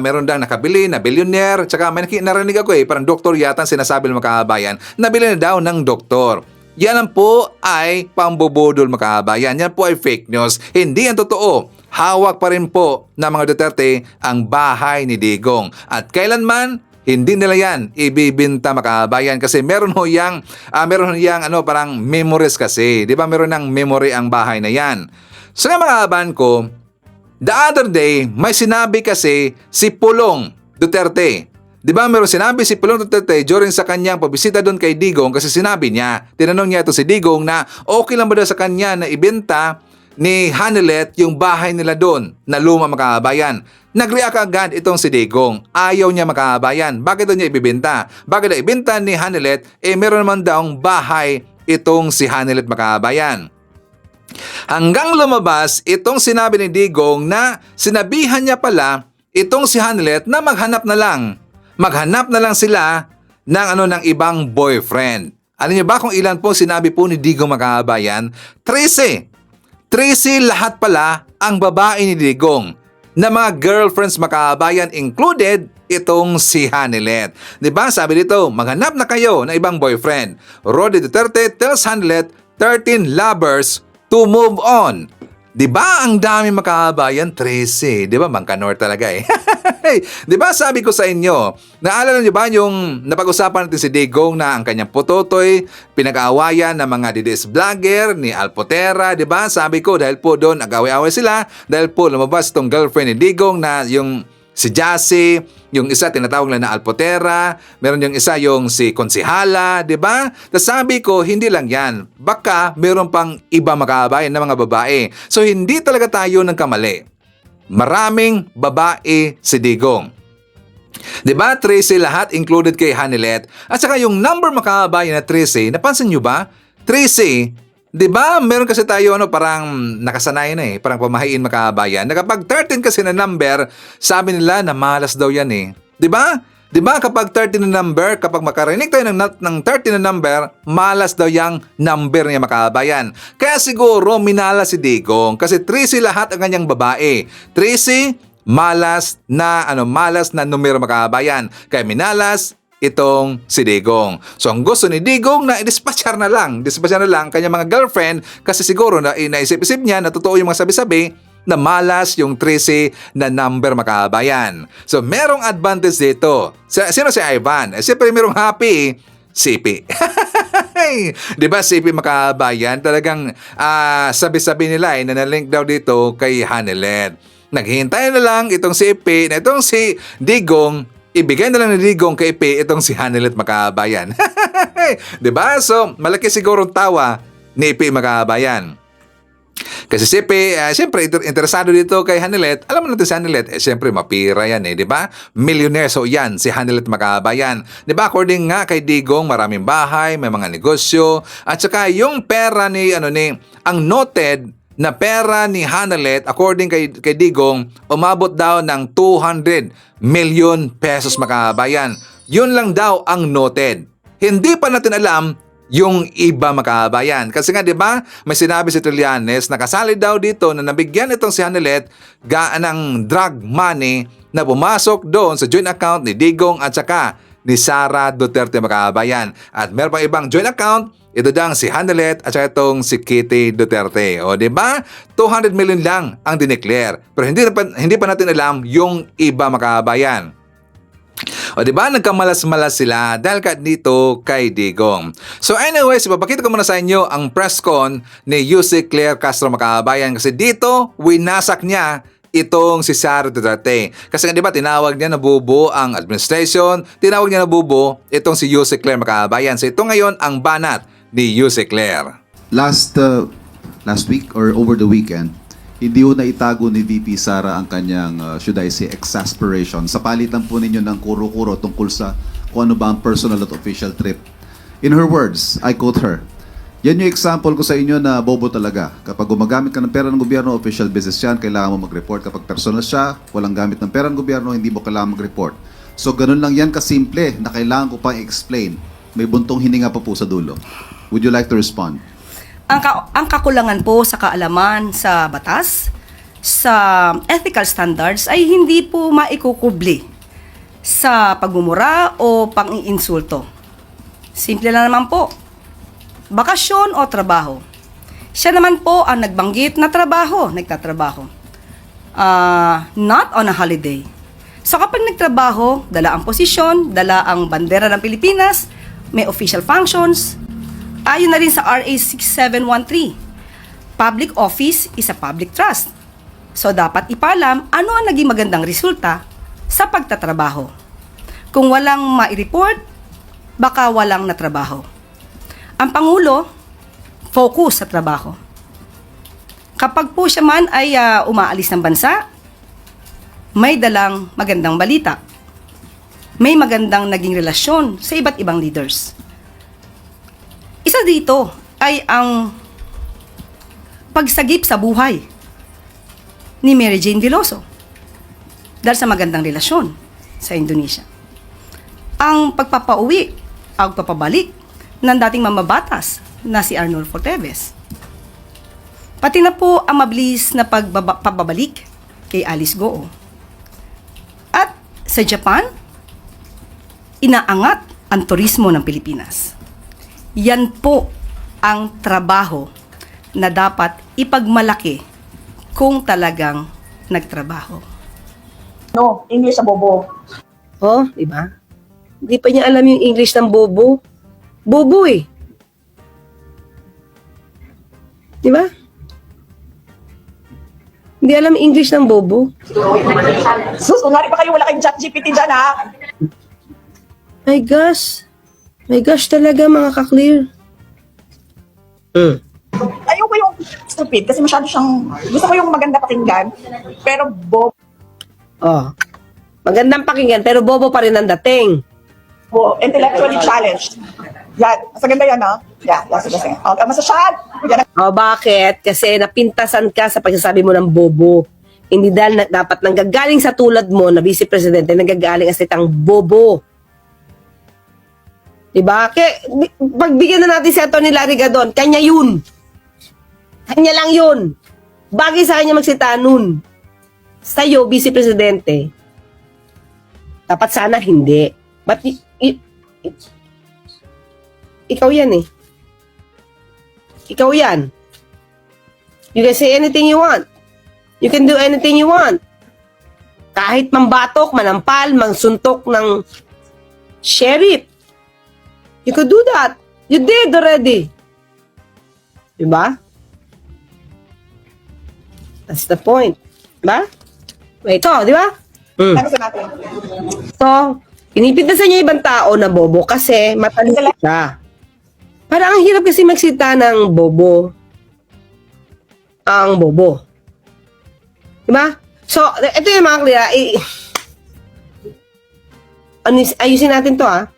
Speaker 1: meron daw nakabili na billionaire, tsaka may narinig ako parang doktor yata ang sinasabi ng mga kababayan, nabili na daw ng doktor. Yan lang po ay pambubudol, mga kababayan. Yan po ay fake news. Hindi yan totoo. Hawak pa rin po ng mga Duterte ang bahay ni Digong. At kailanman, hindi nila yan ibibinta, mga kabayan, kasi meron ho yang parang memories kasi. Di ba meron ng memory ang bahay na yan. So nga, mga kabayan ko, the other day, may sinabi kasi si Pulong Duterte. Di ba meron sinabi si Pulong Duterte during sa kanyang pabisita doon kay Digong, kasi sinabi niya, tinanong niya ito si Digong na okay lang ba daw sa kanya na ibenta ni Hanilet yung bahay nila doon na luma, mga kabayan. Nag-react agad itong si Digong. Ayaw niya, mga kabayan. Bakit daw niya ibibenta? Bakit daw ibenta ni Hanilet? Meron naman daw bahay itong si Hanilet, mga kabayan. Hanggang lumabas itong sinabi ni Digong na sinabihan niya pala itong si Hanilet na maghanap na lang sila ng ibang boyfriend. Alam niyo ba kung ilan po sinabi po ni Digong, mga kabayan? 13 lahat pala ang babae ni Digong na mga girlfriends, mga kabayan, included itong si Hanilet. Diba? Sabi dito, maghanap na kayo ng ibang boyfriend. Rody Duterte tells Hanilet 13 lovers to move on. Diba ang dami, mga kabayan? 13. Diba? Bangkanor talaga eh. Diba sabi ko sa inyo, naalala niyo ba yung napag-usapan natin si Digong na ang kanyang putotoy, pinag-aawayan ng mga DDS vlogger ni Alpotera, diba? Sabi ko dahil po doon nag-away-away sila, dahil po lumabas itong girlfriend ni Digong na yung si Jassy, yung isa tinatawag lang na Alpotera, meron yung isa yung si Konsihala, di ba? Tapos sabi ko, hindi lang yan. Baka meron pang iba, mga kabayan, na mga babae. So hindi talaga tayo nagkamali. Maraming babae si Digong. Di ba? 13 lahat, included kay Hanilet. At saka yung number, mga kabayan, na 13, napansin nyo ba? 13, di ba? Meron kasi tayo parang nakasanayan na parang pamahiin, mga kabayan. Na kapag 13 kasi na number, sabi nila na malas daw yan Di ba? Di ba kapag 13 na number, kapag makarinig tayo ng 13 na number, malas daw yung number niya, mga kabayan. Kaya siguro minalas si Digong kasi 13 lahat ang kanyang babae. 13 malas na numero, mga kabayan. Kaya minalas itong si Digong. So ang gusto ni Digong na i-dispatchar na lang kanyang mga girlfriend kasi siguro na inaisip-isip niya na totoo yung mga sabi-sabi na malas yung 13 na number mga kababayan. So merong advantage dito. Sino si Ivan? Siyempre merong happy, CP. Di ba CP mga kababayan? Talagang sabi-sabi nila na nalink daw dito kay Hanelet. Naghihintay na lang itong si CP na itong si Digong, ibigay na lang ni Digong kay CP itong si Hanelet mga kababayan. Di ba? So malaki siguro tawa ni CP mga kababayan. Kasi si CP, siyempre interesado dito kay Hanelet. Alam mo natin si Hanelet, siyempre mapira yan di ba? Millionaire, so yan, si Hanelet makabayan. Di ba, according nga kay Digong, maraming bahay, may mga negosyo, at saka yung pera ang noted na pera ni Hanelet, according kay Digong, umabot daw ng 200 million pesos makabayan. Yun lang daw ang noted. Hindi pa natin alam yung iba makabayan. Kasi nga 'di ba, may sinabi si Trillanes na kasali daw dito na nabigyan itong si Hanelet ng drug money na pumasok doon sa joint account ni Digong at saka ni Sara Duterte makabayan. At meron pang ibang joint account, ito dang si Hanelet at saka itong si Kitty Duterte. O 'di ba? 200 million lang ang dineclare. Pero hindi pa natin alam yung iba makabayan. O diba, nagkamalas-malas sila dahil dito kay Digong. So anyways, ipapakita ko muna sa inyo ang press con ni Yusek Claire Castro makabayan kasi dito, winasak niya itong si Sara Duterte. Kasi nga diba, tinawag niya na bubo ang administration, tinawag niya na bubo itong si Yusek Claire makabayan. So ito ngayon ang banat ni Yusek Claire.
Speaker 9: Last week or over the weekend, hindi ho na itago ni VP Sara ang kanyang, should I say, exasperation. Sa palitan po ninyo ng kuro-kuro tungkol sa kung ano ba ang personal at official trip. In her words, I quote her, yan yung example ko sa inyo na bobo talaga. Kapag gumagamit ka ng pera ng gobyerno, official business yan, kailangan mo mag-report. Kapag personal siya, walang gamit ng pera ng gobyerno, hindi mo kailangan mag-report. So ganun lang yan kasimple na kailangan ko pang explain. May buntong hininga pa po sa dulo. Would you like to respond?
Speaker 10: Ang kakulangan po sa kaalaman sa batas, sa ethical standards ay hindi po maikukubli sa pagmumura o pang-iinsulto. Simple lang naman po. Bakasyon o trabaho. Siya naman po ang nagbanggit na nagtatrabaho. Not on a holiday. So kapag nagtrabaho, dala ang posisyon, dala ang bandera ng Pilipinas, may official functions. Ayon na rin sa RA 6713, public office is a public trust. So dapat ipaalam ano ang naging magandang resulta sa pagtatrabaho. Kung walang mai-report, baka walang natrabaho. Ang Pangulo, focus sa trabaho. Kapag po siya man ay umaalis ng bansa, may dalang magandang balita. May magandang naging relasyon sa iba't ibang leaders. Isa dito ay ang pagsagip sa buhay ni Mary Jane Veloso dahil sa magandang relasyon sa Indonesia. Ang pagpapauwi, ang pagpapabalik ng dating mamabatas na si Arnulfo Teves. Pati na po ang mabilis na pababalik kay Alice Goo. At sa Japan, inaangat ang turismo ng Pilipinas. Yan po ang trabaho na dapat ipagmalaki kung talagang nagtrabaho.
Speaker 11: No, English sa bobo.
Speaker 10: Oh, diba? Hindi pa niya alam yung English ng bobo. Bobo eh. Diba? Hindi alam English ng bobo.
Speaker 11: Sus, kunwari pa kayo wala kayong ChatGPT dyan, ha?
Speaker 10: My gosh. My gosh talaga mga ka-clear.
Speaker 11: Ayoko yung stupid kasi masyado siyang, gusto ko yung maganda pakinggan, pero bobo,
Speaker 10: Magandang pakinggan pero bobo pa rin ang dating.
Speaker 11: intellectually challenged. Yan, mas maganda yan, ha? Yan, sige. Okay, masasyad. Yan.
Speaker 10: Bakit? Kasi napintasan ka sa pagsasabi mo ng bobo. Hindi dahil dapat nanggagaling sa tulad mo na vice presidente, nanggagaling ang salitang bobo. Diba? Kaya, pagbigyan na natin si Atty. Larry Gadon, kanya yun. Kanya lang yun. Bagay sa kanya magsita nun. Sa'yo, vice presidente, dapat sana hindi. But, ikaw yan eh. Ikaw yan. You can say anything you want.
Speaker 12: You can do anything you want. Kahit mambatok, manampal, mangsuntok ng sheriff. You could do that. You did already. Diba? That's the point. Diba? Wait, ito, di ba?
Speaker 11: Gusto natin.
Speaker 12: So, pinipintasan niya ibang tao na bobo kasi matalino siya. Parang ang hirap kasi magsita ng bobo. Ang bobo. Diba? So, ito yung mga clear. Ayusin natin to, ha?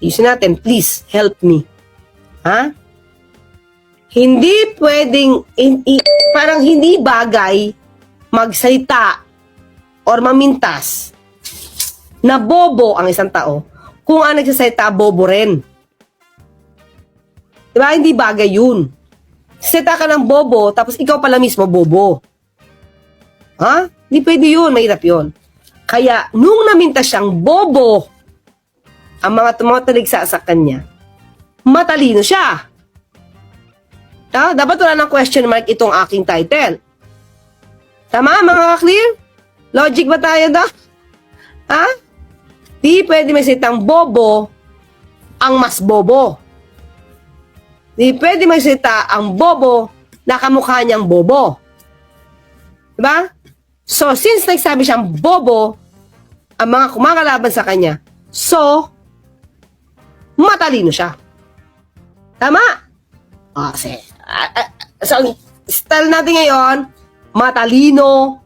Speaker 12: Ayusin natin. Please, help me. Ha? Hindi pwedeng, parang hindi bagay magsalita or mamintas na bobo ang isang tao kung ang nagsasalita, bobo rin. Diba? Hindi bagay yun. Salita ka ng bobo, tapos ikaw pala mismo bobo. Ha? Hindi pwede yun. Mahirap yun. Kaya, nung namintas siyang bobo, ang mga tumataligsa sa kanya, matalino siya. Ha? Dapat wala ng question mark itong aking title. Tama, mga clear? Logic ba tayo doon? Ha? Di pwede may salitang bobo ang mas bobo. Di pwede may salita ang bobo na kamukha niyang bobo. Diba? So, since nagsabi siyang bobo, ang mga kumakalaban sa kanya, so, matalino siya. Tama? Kasi, so, style natin ngayon, matalino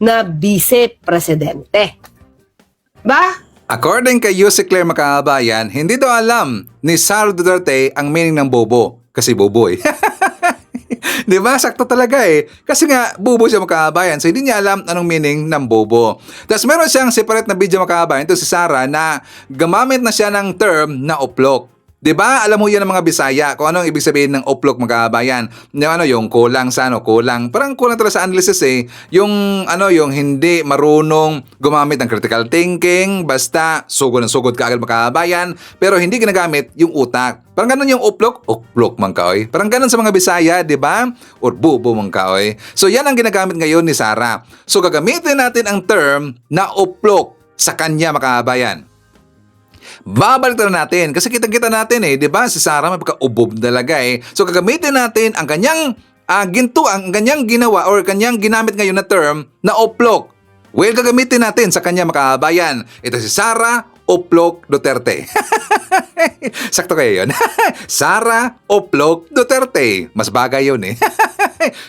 Speaker 12: na vice-presidente. Ba?
Speaker 1: According kay Yusek Claire Makabayan, hindi daw alam ni Sara Duterte ang meaning ng bobo. Kasi bobo eh. Di ba? Sakto talaga eh. Kasi nga, bobo siya Makabayan. So, hindi niya alam anong meaning ng bobo. Tapos meron siyang separate na video Makabayan. Ito si Sara na gamamit na siya ng term na uplok. 'Di ba? Alam mo 'yan ng mga Bisaya kung ano ang ibig sabihin ng uplok Makabayan. Yung kulang sa kulang. Parang kulang talaga sa analysis eh. Yung hindi marunong gumamit ng critical thinking, basta sugod ng sugod kaagad Makabayan, pero hindi ginagamit yung utak. Parang ganun yung uplok man kaoy. Parang ganun sa mga Bisaya, 'di ba? Or bubo man kaoy. So 'yan ang ginagamit ngayon ni Sara. So gagamitin natin ang term na uplok sa kanya Makabayan. Babalik na natin kasi kitang-kita natin eh, 'di ba? Si Sara may pagka-ubob talaga eh. So gagamitin natin ang kanyang ang kanyang ginawa or kanyang ginamit ngayon na term na uplok. Well, gagamitin natin sa kanya Makabayan. Ito si Sara Uplok Duterte. Sakto kayo yun. Sara Uplok Duterte. Mas bagay yun eh.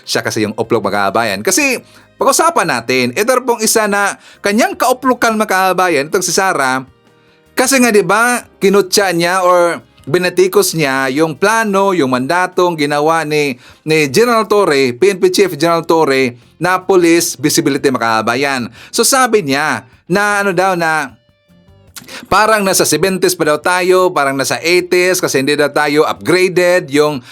Speaker 1: Siya kasi yung Uplok Makabayan. Kasi pag-usapan natin, ito pong isa na kanyang kauplokan Makabayan, itong si Sara. Kasi nga 'di ba, kinutya niya or binatikos niya yung plano, yung mandatong ginawa ni General Torre, PNP Chief General Torre na Police Visibility Makabayan. So sabi niya na na parang nasa 70s pa daw tayo, parang nasa 80s kasi hindi daw tayo upgraded yung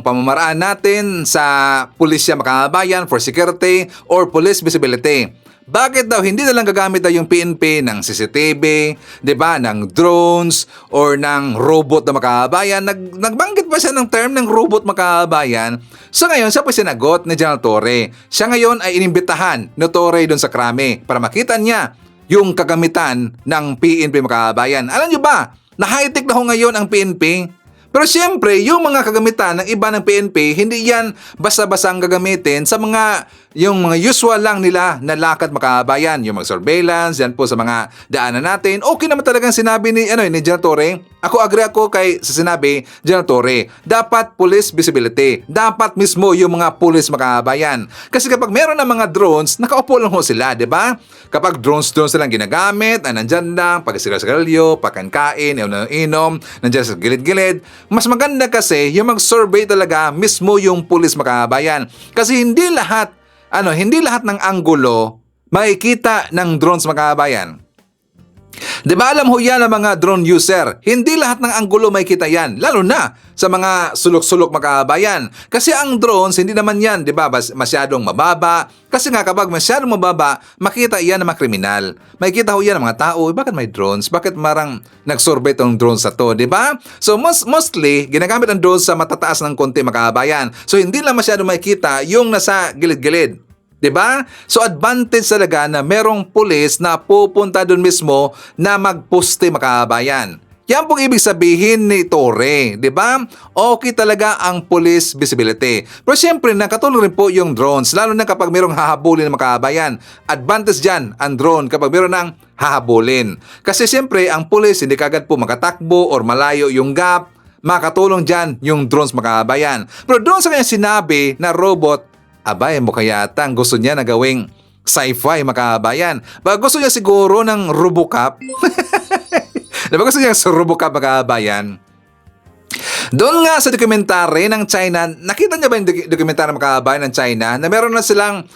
Speaker 1: pamamaraan natin sa pulisya Makabayan for security or police visibility. Bakit daw hindi na lang gagamit daw yung PNP ng CCTV, 'di ba, ng drones or ng robot na Makabayan? Nagbanggit pa siya ng term ng robot Makabayan. So ngayon siya po sinagot ni General Torre. Siya ngayon ay inimbitahan ni Torre doon sa Krame para makita niya yung kagamitan ng PNP Makabayan. Alam niyo ba, na high-tech na ho ngayon ang PNP? Pero siyempre, yung mga kagamitan ng iba ng PNP, hindi yan basta-basta ang gagamitin sa yung mga usual lang nila na lakad Makabayan, yung mga surveillance, yan po sa mga daanan natin. Okay naman talagang sinabi ni General Torre. Agree ako sa sinabi General Torre. Dapat police visibility. Dapat mismo yung mga police Makabayan. Kasi kapag meron ng mga drones, nakaupo lang ho sila, di ba? Kapag drones silang ginagamit, nandyan lang, pagkasigarilyo, pagkankain, inom, nandyan sa gilid-gilid. Mas maganda kasi yung mag-survey talaga mismo yung police Makabayan. Kasi hindi lahat ng anggulo makikita ng drones Makabayan. Di ba alam ho yan ang mga drone user? Hindi lahat ng anggulo makikita yan. Lalo na sa mga sulok-sulok Makabayan. Kasi ang drones, hindi naman yan, di ba, masyadong mababa. Kasi nga kapag masyadong mababa, makita yan ng mga kriminal. Makikita ho yan ng mga tao, bakit may drones? Bakit marang nag-survey itong drones sa to, di ba? So mostly, ginagamit ang drones sa matataas ng konti Makabayan. So hindi lang masyadong makikita yung nasa gilid-gilid. 'Diba? So advantage talaga na merong pulis na pupunta doon mismo na magposte mga kabayan. Yan pong ibig sabihin ni Torre, 'di ba? Okay talaga ang police visibility. Pero siyempre nakatulong rin po yung drones, lalo na kapag merong hahabulin ng mga kabayan. Advantage diyan ang drone kapag meron ng hahabulin. Kasi siyempre ang police hindi kagad po makatakbo or malayo yung gap. Makatulong diyan yung drones mga kabayan. Pero doon sa kanya sinabi na robot, abay, mukha yata ang gusto niya na gawing sci-fi mga kabayan. Baka gusto niya siguro ng Robocop. Diba gusto niya sa Robocop mga kabayan? Doon nga sa dokumentary ng China, nakita niyo ba yung dokumentary mga kabayan ng China na meron na silang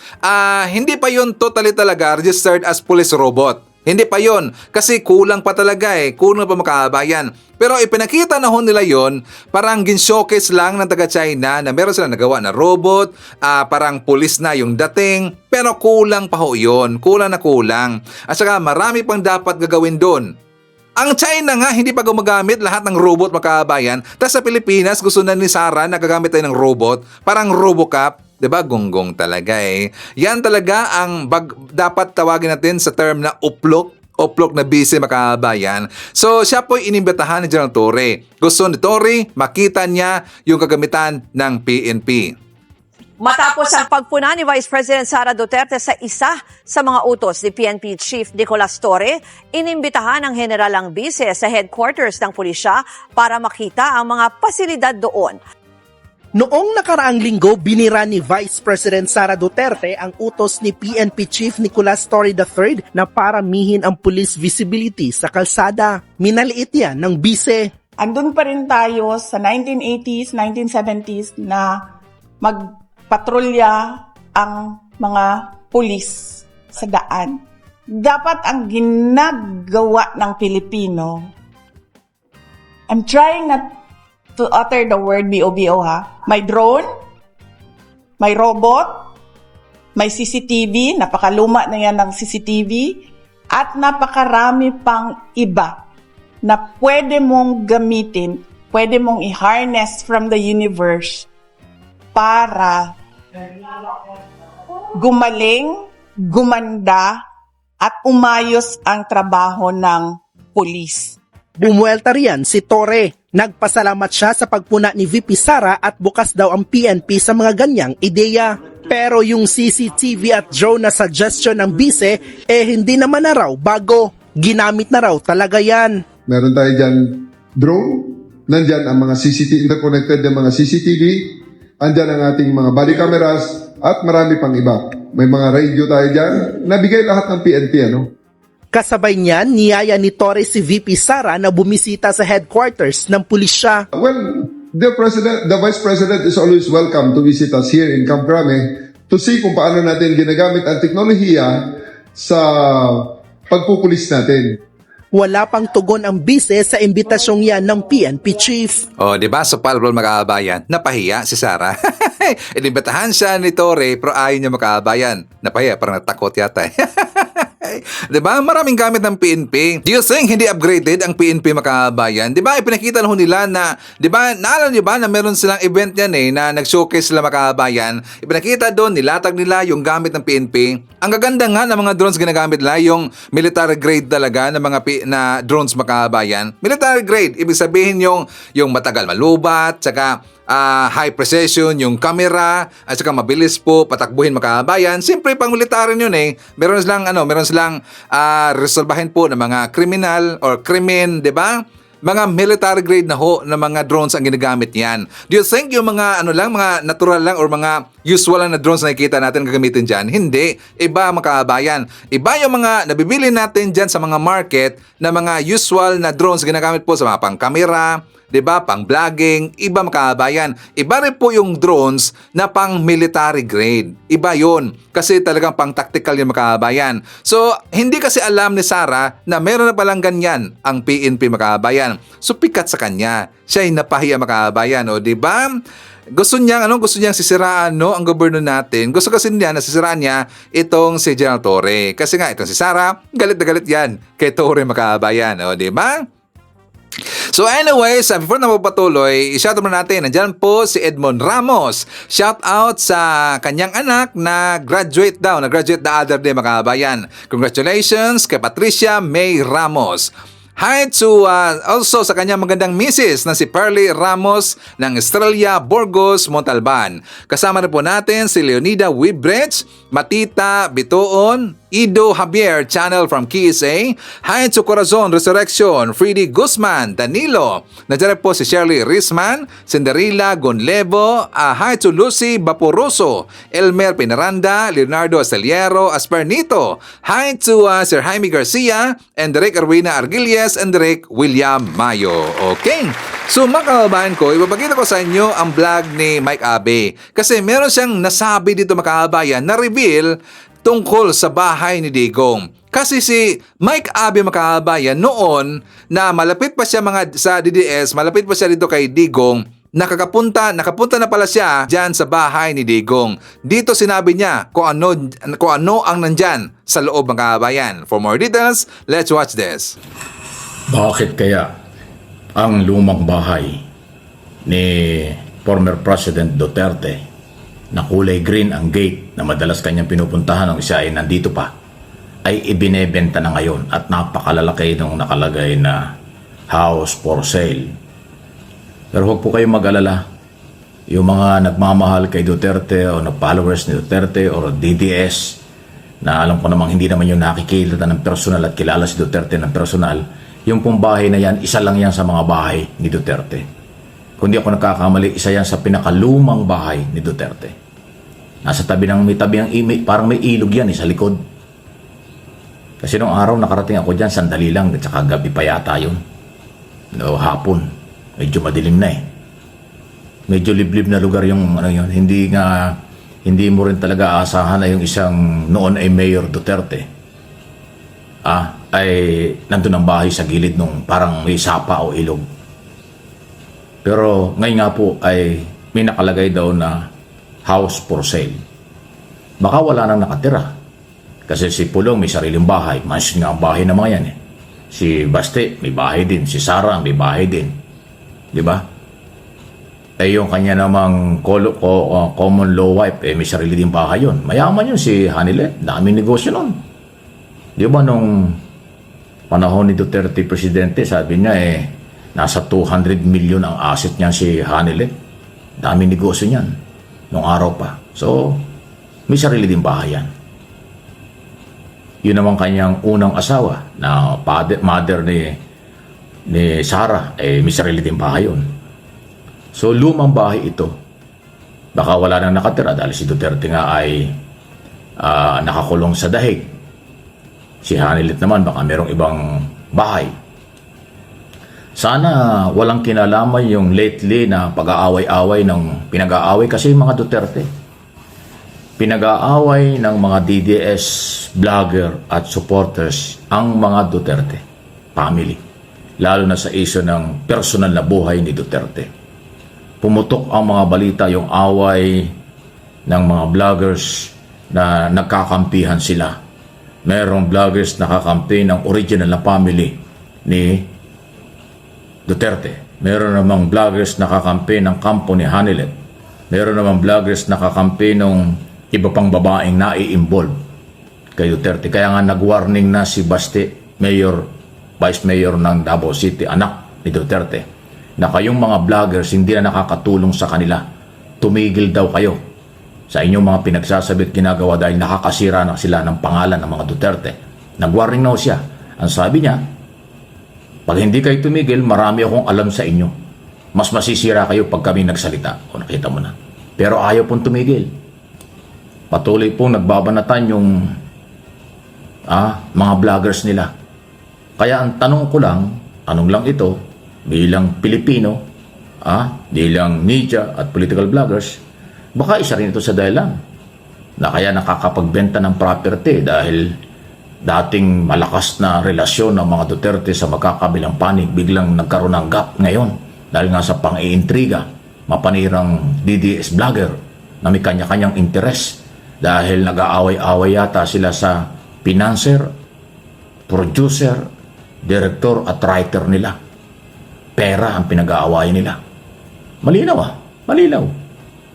Speaker 1: hindi pa yun totally talaga registered as police robot. Hindi pa yon kasi kulang pa talaga kulang pa mga kabayan. Pero ipinakita na ho nila yon, parang gin-showcase lang ng taga-China na meron silang nagawa na robot, parang pulis na yung dating, pero kulang pa ho yun, kulang na kulang. At saka marami pang dapat gagawin doon. Ang China nga hindi pa gumagamit lahat ng robot mga kabayan, tapos sa Pilipinas gusto na ni Sara na gagamit tayo ng robot, parang Robocop. Diba? Gonggong talaga Yan talaga ang dapat tawagin natin sa term na uplok na busy mga kabayan. So siya po'y inimbitahan ni General Torre. Gusto ni Torre makita niya yung kagamitan ng PNP.
Speaker 2: Matapos ang pagpuna ni Vice President Sara Duterte sa isa sa mga utos ni PNP Chief Nicolas Torre, inimbitahan ng General ang bise sa headquarters ng pulisya para makita ang mga pasilidad doon.
Speaker 13: Noong nakaraang linggo, binira ni Vice President Sara Duterte ang utos ni PNP Chief Nicolas Torre III na paramihin ang police visibility sa kalsada. Minaliit yan ng bise.
Speaker 11: Andun pa rin tayo sa 1980s, 1970s na magpatrolya ang mga pulis sa daan. Dapat ang ginagawa ng Pilipino, I'm trying not to utter the word BOBO May drone, may robot, may CCTV, napakaluma na yan ng CCTV, at napakarami pang iba na pwede mong gamitin, pwede mong i-harness from the universe para gumaling, gumanda, at umayos ang trabaho ng pulis.
Speaker 13: Bumuelta riyan si Torre. Nagpasalamat siya sa pagpuna ni VP Sara at bukas daw ang PNP sa mga ganyang ideya. Pero yung CCTV at drone na suggestion ng bise, hindi naman na raw bago. Ginamit na raw talaga yan.
Speaker 14: Meron tayo dyan drone, nandyan ang mga CCTV, interconnected ng mga CCTV, andyan ang ating mga body cameras, at marami pang iba. May mga radio tayo dyan, nabigay lahat ng PNP,
Speaker 13: Kasabay niyan, niyaya ni Torre si VP Sara na bumisita sa headquarters ng pulisya.
Speaker 14: Well, the Vice President is always welcome to visit us here in Camp Crame to see kung paano natin ginagamit ang teknolohiya sa pagpupulis natin.
Speaker 13: Wala pang tugon ang bise sa imbitasyong yan ng PNP Chief.
Speaker 1: Diba? So palpal mga kabayan, napahiya si Sara. Inimbitahan siya ni Torre pero ayaw niya mga kabayan. Napahiya, parang natakot yata Diba? Maraming gamit ng PNP. Do you think hindi upgraded ang PNP mga kabayan? Diba? Ipinakita na ho nila na, diba? Naalala niyo ba na meron silang event yan na nag-showcase sila mga kabayan. Ipinakita doon, nilatag nila yung gamit ng PNP. Ang gaganda nga ng mga drones ginagamit nila, yung military grade talaga ng mga na drones mga kabayan. Military grade, ibig sabihin yung matagal malubat, tsaka high precision, yung camera, at saka mabilis po patakbuhin mga kabayan. Siyempre pang military yun Meron silang resolbahin po ng mga criminal or krimen, 'di ba? Mga military grade na ho na mga drones ang ginagamit niyan. Do you think yung mga mga natural lang or mga usual lang na drones na nakikita natin gagamitin diyan? Hindi, iba mga kabayan. Iba yung mga nabibili natin diyan sa mga market na mga usual na drones ginagamit po sa mga pang-camera, 'di ba? Pang-vlogging, iba mga kabayan. Iba rin po yung drones na pang-military grade. Iba 'yon kasi talagang pang-tactical yung mga kabayan. So, hindi kasi alam ni Sara na meron na palang ganyan ang PNP mga kabayan. So, pikat sa kanya. Siya ay napahiya mga kabayan, 'di ba? Gusto niyang sisiraan ang gobyerno natin. Gusto kasi niya na sisiraan niya itong si General Torre. Kasi nga itong si Sara, galit na galit yan kay Torre mga kabayan, 'di ba? So anyways, before na magpatuloy, i-shoutout muna natin. Nandiyan po si Edmond Ramos. Shout out sa kanyang anak na nag-graduate the other day, mga kabayan. Congratulations kay Patricia May Ramos. Hi to also sa kanyang magandang misis na si Pearly Ramos ng Estrella Burgos, Montalban. Kasama rin po natin si Leonida Wibrecht, Matita Bitoon, Ido Javier Channel from KSA. Hi to Corazon Resurrection, Freddy Guzman, Danilo. Nandiyan po si Shirley Risman, Cinderella Gonlevo. Hi to Lucy Vaporoso, Elmer Pinaranda, Leonardo Asteliero Aspernito. Hi to Sir Jaime Garcia and Derek Arwina Argilies and Derek William Mayo. Okay. So mga kababayan ko, ipapakita ko sa inyo ang vlog ni Mike Abe. Kasi meron siyang nasabi dito, mga kababayan, na reveal tungkol sa bahay ni Digong. Kasi si Mike Abe, mga kababayan, noon na malapit pa siya sa DDS, malapit pa siya dito kay Digong, nakapunta na pala siya dyan sa bahay ni Digong. Dito sinabi niya kung ano ang nandyan sa loob, mga kababayan. For more details, let's watch this.
Speaker 15: Bakit kaya ang lumang bahay ni former President Duterte na kulay green ang gate na madalas kanyang pinupuntahan ng siya ay nandito pa, ay ibinebenta na ngayon at napakalalaki nung nakalagay na house for sale? Pero huwag po kayong mag-alala. Yung mga nagmamahal kay Duterte o na followers ni Duterte o DDS na alam ko namang hindi naman yung nakikilala ng personal at kilala si Duterte ng personal, yung pong bahay na yan, isa lang yan sa mga bahay ni Duterte. Kung di ako nagkakamali, isa yan sa pinakalumang bahay ni Duterte. Nasa tabi ng parang may ilog yan sa likod. Kasi nung araw nakarating ako dyan, sandali lang, at saka gabi pa yata yun. No, hapon. Medyo madilim na Medyo liblib na lugar yung yun. Hindi mo rin talaga aasahan na yung isang noon ay Mayor Duterte ay nandun ang bahay sa gilid nung parang may sapa o ilog. Pero ngayon nga po ay may nakalagay daw na house for sale. Baka wala nang nakatira. Kasi si Pulong may sariling bahay. Mansion nga ang bahay ng mga yan Si Baste may bahay din. Si Sara may bahay din. Di ba? Yung kanya namang common law wife, may sarili din bahay yun. Mayaman yun si Hanilet. Daming negosyo nun. Di ba nung panahon ni Duterte Presidente, sabi niya nasa 200 million ang asset niya si Hanilet. Daming negosyo niyan nung araw pa. So, may sarili din bahay yan. Yun naman kanyang unang asawa na mother ni Sara, may sarili din bahay yun. So, lumang bahay ito. Baka wala nang nakatira dahil si Duterte nga ay nakakulong sa dahig. Si Hanilet naman, baka merong ibang bahay. Sana walang kinalaman yung lately na pag-aaway-aaway ng pinag-aaway kasi mga Duterte. Pinag-aaway ng mga DDS, vlogger at supporters ang mga Duterte family. Lalo na sa issue ng personal na buhay ni Duterte. Pumutok ang mga balita yung away ng mga vloggers na nagkakampihan sila. Merong vloggers nakakampi ng original na family ni Duterte. Meron namang vloggers nakakampi ng kampo ni Hanilet. Meron namang vloggers nakakampi ng iba pang babaeng nai-involve kay Duterte. Kaya nga nag-warning na si Baste, Vice Mayor ng Davao City, anak ni Duterte, na kayong mga vloggers hindi na nakakatulong sa kanila. Tumigil daw kayo sa inyong mga pinagsasabit ginagawa dahil nakakasira na sila ng pangalan ng mga Duterte. Nag-warning na siya. Ang sabi niya, pag hindi kayo tumigil, marami akong alam sa inyo. Mas masisira kayo pag kami nagsalita. O nakita mo na. Pero ayaw pong tumigil. Patuloy pong nagbabanatan yung mga vloggers nila. Kaya ang tanong ko lang, anong lang ito, bilang Pilipino, bilang media at political vloggers, baka isa rin ito sa dahilan na kaya nakakapagbenta ng property dahil dating malakas na relasyon ng mga Duterte sa magkakabilang panig biglang nagkaroon ng gap ngayon dahil nga sa pang-iintriga, mapanirang DDS vlogger na may kanya-kanyang interes dahil nag-aaway-aaway yata sila sa financer, producer, director at writer nila. pera ang pinag-aawayan nila. Malinaw malinaw.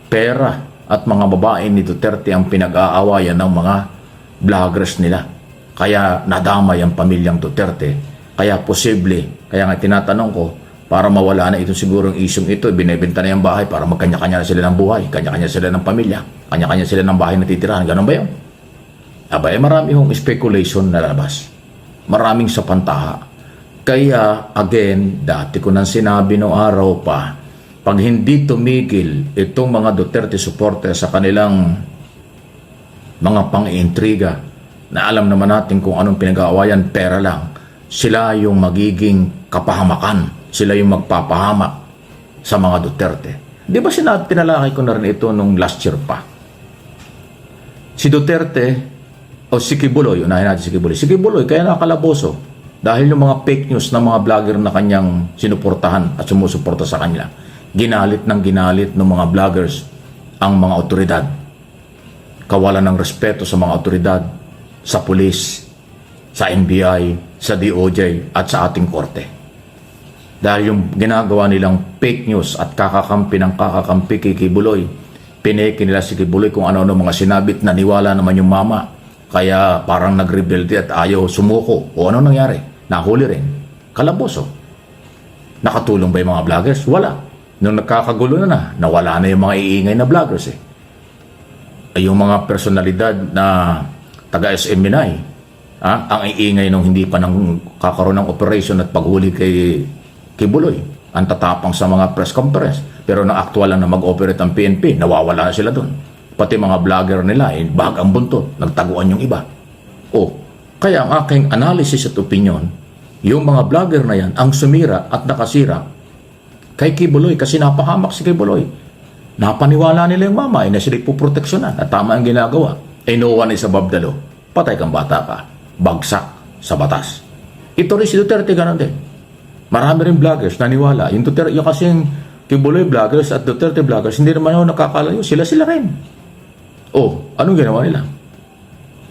Speaker 15: Pera at mga babae ni Duterte ang pinag-aawayan ng mga vloggers nila. Kaya nadamay ang pamilyang Duterte. Kaya posible, kaya nga tinatanong ko, para mawala na ito sigurong isyong ito, binebenta na yung bahay para magkanya-kanya na sila ng buhay, kanya-kanya sila ng pamilya, kanya-kanya sila ng bahay na titirahan. Ganun ba yun? Abay, marami hong speculation na lalabas. Maraming sapantaha. Kaya, again, dati ko nang sinabi noong araw pa, pag hindi tumigil itong mga Duterte supporter sa kanilang mga pang-iintriga, na alam naman natin kung anong pinag-aawayan, pera lang, sila yung magiging kapahamakan, sila yung magpapahamak sa mga Duterte. Di ba tinalakay ko na rin ito nung last year pa? Si Duterte, o si Kibuloy, unahin natin si Kibuloy. Si Kibuloy, kaya nakalaboso dahil yung mga fake news ng mga vlogger na kanyang sinuportahan at sumusuporta sa kanya, ginalit ng mga vloggers ang mga otoridad. Kawalan ng respeto sa mga otoridad, sa pulis, sa NBI, sa DOJ at sa ating korte. Dahil yung ginagawa nilang fake news at kakakampi kay Kibuloy, pineke nila si Kibuloy kung ano-ano mga sinabit, naniwala naman yung mama. Kaya parang nag-rebelde at ayaw sumuko. O ano nangyari? Nahuli rin. Kalaboso. Nakatulong ba yung mga vloggers? Wala. Nung nagkakagulo na, nawala na yung mga iingay na vloggers eh. Ay yung mga personalidad na taga SM Minay, ang iingay nung hindi pa nang kakaroon ng operation at paghuli kay Kibuloy, ang tatapang sa mga press conference. Pero nang actual lang na mag-operate ang PNP, nawawala na sila doon. Pati mga vlogger nila, bag ang buntot, nagtaguan yung iba. Kaya ang aking analysis at opinion, yung mga vlogger na yan, ang sumira at nakasira kay Kibuloy kasi napahamak si Kibuloy. Napaniwala nila yung mama, na sila ipuproteksyonan at tama ang ginagawa. No one is above the law. Patay kang bata ka. Bagsak sa batas. Ito rin si Duterte, ganun din. Marami rin vloggers naniwala. Yung Duterte, yung kasing Kibuloy vloggers at Duterte vloggers, hindi naman ako nakakalayo. Sila rin. Anong ginawa nila?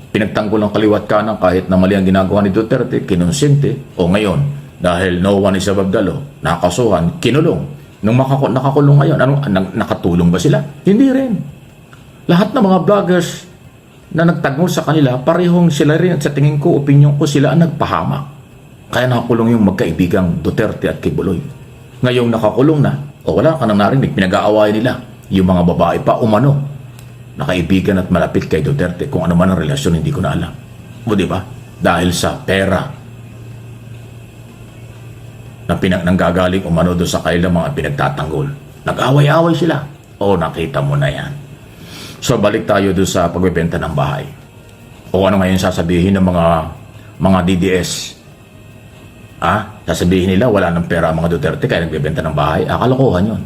Speaker 15: Pinagtanggol ang kaliwat kanan kahit na mali ang ginagawa ni Duterte, kinonsente. Ngayon, dahil no one is above the law, nakasuhan, kinulong. Nung nakakulong ngayon, nakatulong ba sila? Hindi rin. Lahat ng mga vloggers na nagtanggol sa kanila, parehong sila rin, at sa tingin ko, opinion ko, sila ang nagpahamak. Kaya nakakulong yung magkaibigang Duterte at Kibuloy. Ngayong nakakulong na, wala ka nang narinig, pinag-aawayan nila. Yung mga babae pa, umano, nakaibigan at malapit kay Duterte, kung ano man ang relasyon, hindi ko na alam. Diba? Dahil sa pera na nanggagaling umano doon sa kailang mga pinagtatanggol. Nag-away-away sila. Nakita mo na yan. So, balik tayo doon sa pagbebenta ng bahay. Ano ngayon sasabihin ng mga DDS? Sasabihin nila, wala ng pera ang mga Duterte kaya nagbebenta ng bahay. Kalokohan yun.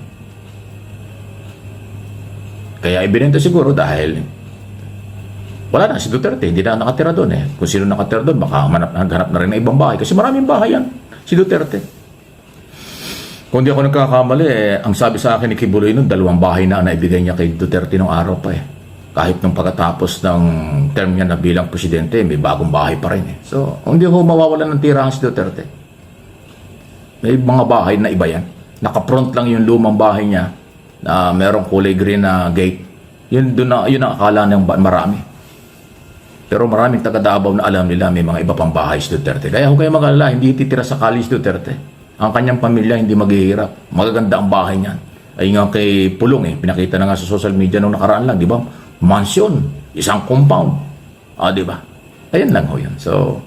Speaker 15: Kaya ibinenta siguro dahil wala na si Duterte, hindi na nakatira doon eh. Kung sino nakatira doon, baka naghanap na rin ng ibang bahay. Kasi maraming bahay yan, si Duterte. Kung di ako nagkakamali, ang sabi sa akin ni Kibuloy noon, 2 bahay na naibigay niya kay Duterte nung araw pa eh. Kahit nung pagkatapos ng term niya na bilang presidente, may bagong bahay pa rin eh. So, hindi ko mawawalan ng tirahan si Duterte. May mga bahay na iba yan. Nakapront lang yung lumang bahay niya na merong kulay green na gate. Yun ang akala ng marami. Pero maraming taga Davao na alam nila may mga iba pang bahay si Duterte. Kaya huwag kayo mag-alala, hindi titira sa kali si Duterte. Ang kanyang pamilya hindi maghihirap. Magaganda ang bahay niyan. Ay nga kay Pulong pinakita na nga sa social media nung nakaraan lang, di ba? Mansion, isang compound. Di ba? Ayan lang ho yan. So,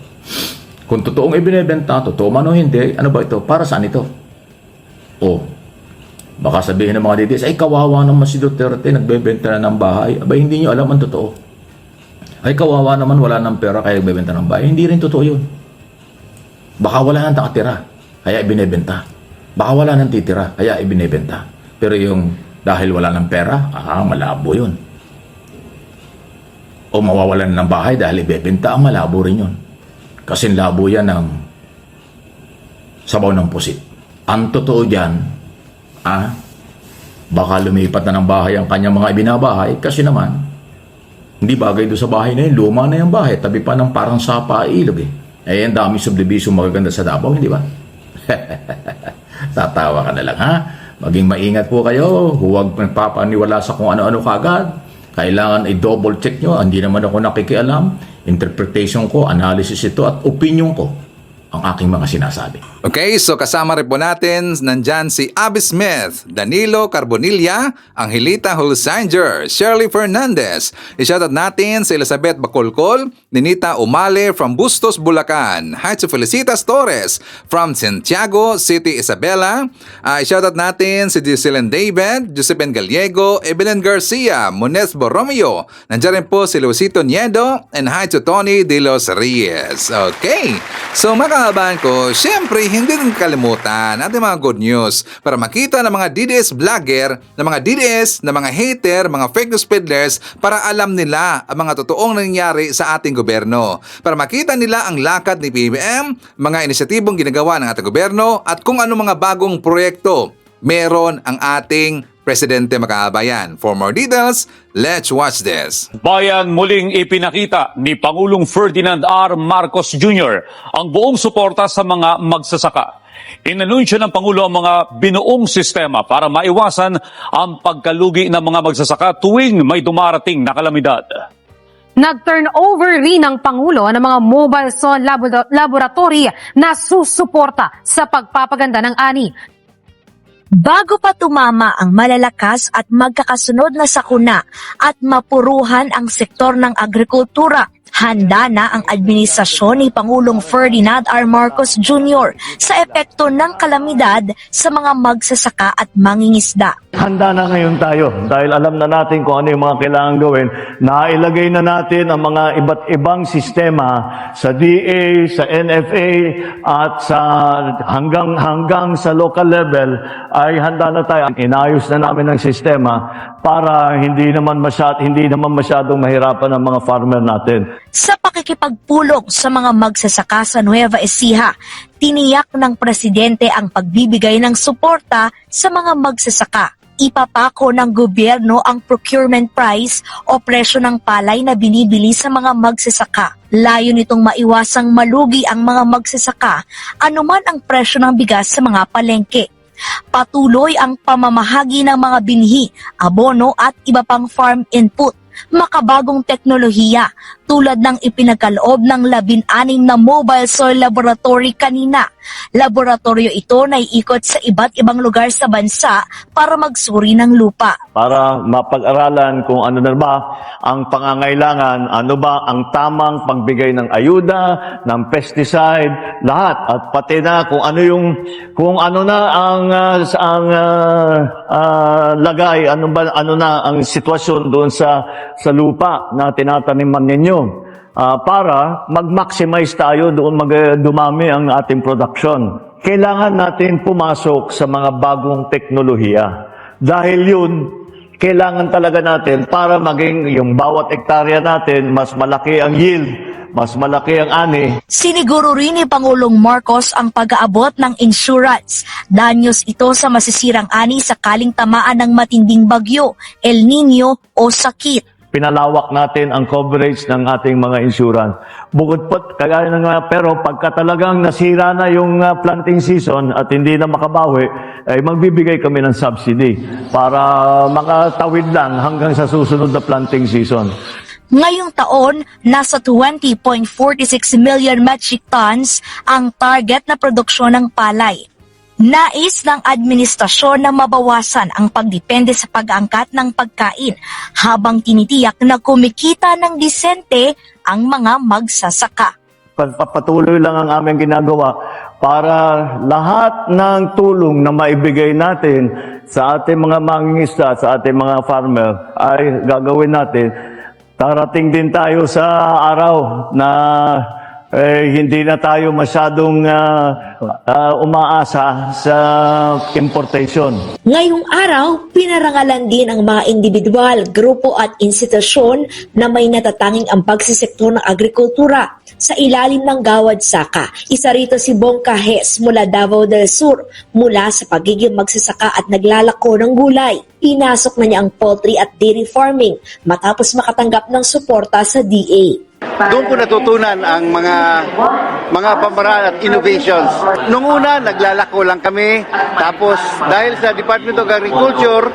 Speaker 15: kung totoong ibinebenta, totoo man o hindi, ano ba ito? Para saan ito? Baka sabihin ng mga DDS, kawawa naman si Duterte, nagbebenta na ng bahay. Hindi nyo alam ang totoo. Kawawa naman, wala ng pera, kaya nagbebenta ng bahay. Hindi rin totoo yun. Baka wala nang nakatira, kaya ibinebenta. Baka wala nang titira, kaya ibinebenta. Pero yung dahil wala ng pera, malabo yun. O mawawalan ng bahay dahil ibebenta, malabo rin yun. Kasi labo yan ng sabaw ng pusit. Ang totoo dyan, baka lumipat na ng bahay ang kanyang mga ibinabahay kasi naman, hindi bagay doon sa bahay na yun. Luma na yung bahay. Tabi pa ng parang sapa ilog ang dami subdivision magaganda sa Davao, hindi ba? Tatawa ka na lang, ha? Maging maingat po kayo. Huwag magpapaniwala sa kung ano-ano kagad. Kailangan i-double check nyo. Hindi naman ako nakikialam. Interpretation ko, analysis ito at opinion ko ang aking mga sinasabi.
Speaker 1: Okay, so kasama rin po natin, nandyan si Abby Smith, Danilo Carbonilla, Angelita Hulsanger, Shirley Fernandez. I-shoutout natin si Elizabeth Bacolcol, Ninita Umale from Bustos, Bulacan. Hi to Felicitas Torres from Santiago City, Isabela. I-shoutout natin si Jocelyn David, Josephine Gallego, Evelyn Garcia, Mones Borromeo. Nandiyan rin po si Luisito Niedo, and hi to Tony De Los Reyes. Okay, so makahabahan ko, syempre hindi din kalimutan natin mga good news para makita ng mga DDS vlogger, ng mga DDS, ng mga hater, mga fake news peddlers para alam nila ang mga totoong nangyayari sa ating gobyerno. Para makita nila ang lakad ni PBBM, mga inisyatibong ginagawa ng ating gobyerno at kung ano mga bagong proyekto meron ang ating Presidente Makabayan. For more details, let's watch this.
Speaker 16: Bayan muling ipinakita ni Pangulong Ferdinand R. Marcos Jr. ang buong suporta sa mga magsasaka. Inanunsyo ng Pangulo ang mga binuong sistema para maiwasan ang pagkalugi ng mga magsasaka tuwing may dumarating na kalamidad.
Speaker 17: Nag-turnover rin ang Pangulo ng mga mobile soil laboratory na susuporta sa pagpapaganda ng ani.
Speaker 18: Bago pa tumama ang malalakas at magkakasunod na sakuna at mapuruhan ang sektor ng agrikultura, handa na ang administrasyon ni Pangulong Ferdinand R. Marcos Jr. sa epekto ng kalamidad sa mga magsasaka at mangingisda.
Speaker 19: Handa na ngayon tayo dahil alam na natin kung ano yung mga kailangan gawin. Nailagay na natin ang mga iba't ibang sistema sa DA, sa NFA at sa hanggang sa local level ay handa na tayo. Inayos na namin ang sistema para hindi naman masyadong mahirapan ang mga farmer natin.
Speaker 18: Sa pakikipagpulong sa mga magsasaka sa Nueva Ecija, tiniyak ng presidente ang pagbibigay ng suporta sa mga magsasaka. Ipapako ng gobyerno ang procurement price o presyo ng palay na binibili sa mga magsasaka. Layo nitong maiwasang malugi ang mga magsasaka anuman ang presyo ng bigas sa mga palengke. Patuloy ang pamamahagi ng mga binhi, abono at iba pang farm input. Makabagong teknolohiya tulad ng ipinagkaloob ng 16 na mobile soil laboratory kanina. Laboratorio ito na iikot sa iba't ibang lugar sa bansa para magsuri ng lupa.
Speaker 19: Para mapag-aralan kung ano na ba ang pangangailangan, ano ba ang tamang pagbigay ng ayuda, ng pesticide, lahat. At pati na kung ano na ang lagay, ano na ang sitwasyon doon sa lupa na tinataniman ninyo. Para mag-maximize tayo doon dumami ang ating production. Kailangan natin pumasok sa mga bagong teknolohiya. Dahil yun, kailangan talaga natin para maging yung bawat ektarya natin, mas malaki ang yield, mas malaki ang ani.
Speaker 18: Siniguro rin ni Pangulong Marcos ang pag-aabot ng insurance. Danyos ito sa masisirang ani sakaling tamaan ng matinding bagyo, El Nino o sakit.
Speaker 19: Pinalawak natin ang coverage ng ating mga insurance. Bukod po, pero pagka talagang nasira na yung planting season at hindi na makabawi, ay magbibigay kami ng subsidy para makatawid lang hanggang sa susunod na planting season.
Speaker 18: Ngayong taon, nasa 20.46 million metric tons ang target na produksyon ng palay. Nais ng administrasyon na mabawasan ang pagdepende sa pag-angkat ng pagkain habang tinitiyak na kumikita ng disente ang mga magsasaka.
Speaker 19: Patuloy lang ang aming ginagawa para lahat ng tulong na maibigay natin sa ating mga mangingisda, sa ating mga farmer ay gagawin natin. Darating din tayo sa araw na hindi na tayo masyadong umaasa sa importation.
Speaker 18: Ngayong araw, pinarangalan din ang mga individual, grupo at institusyon na may natatanging ang pagsisektor ng agrikultura sa ilalim ng Gawad Saka. Isa rito si Bong Cajes mula Davao del Sur mula sa pagiging magsasaka at naglalako ng gulay. Pinasok na niya ang poultry at dairy farming matapos makatanggap ng suporta sa DA.
Speaker 20: Doon ko natutunan ang mga pamaraan at innovations. Nung una, naglalako lang kami. Tapos, dahil sa Department of Agriculture,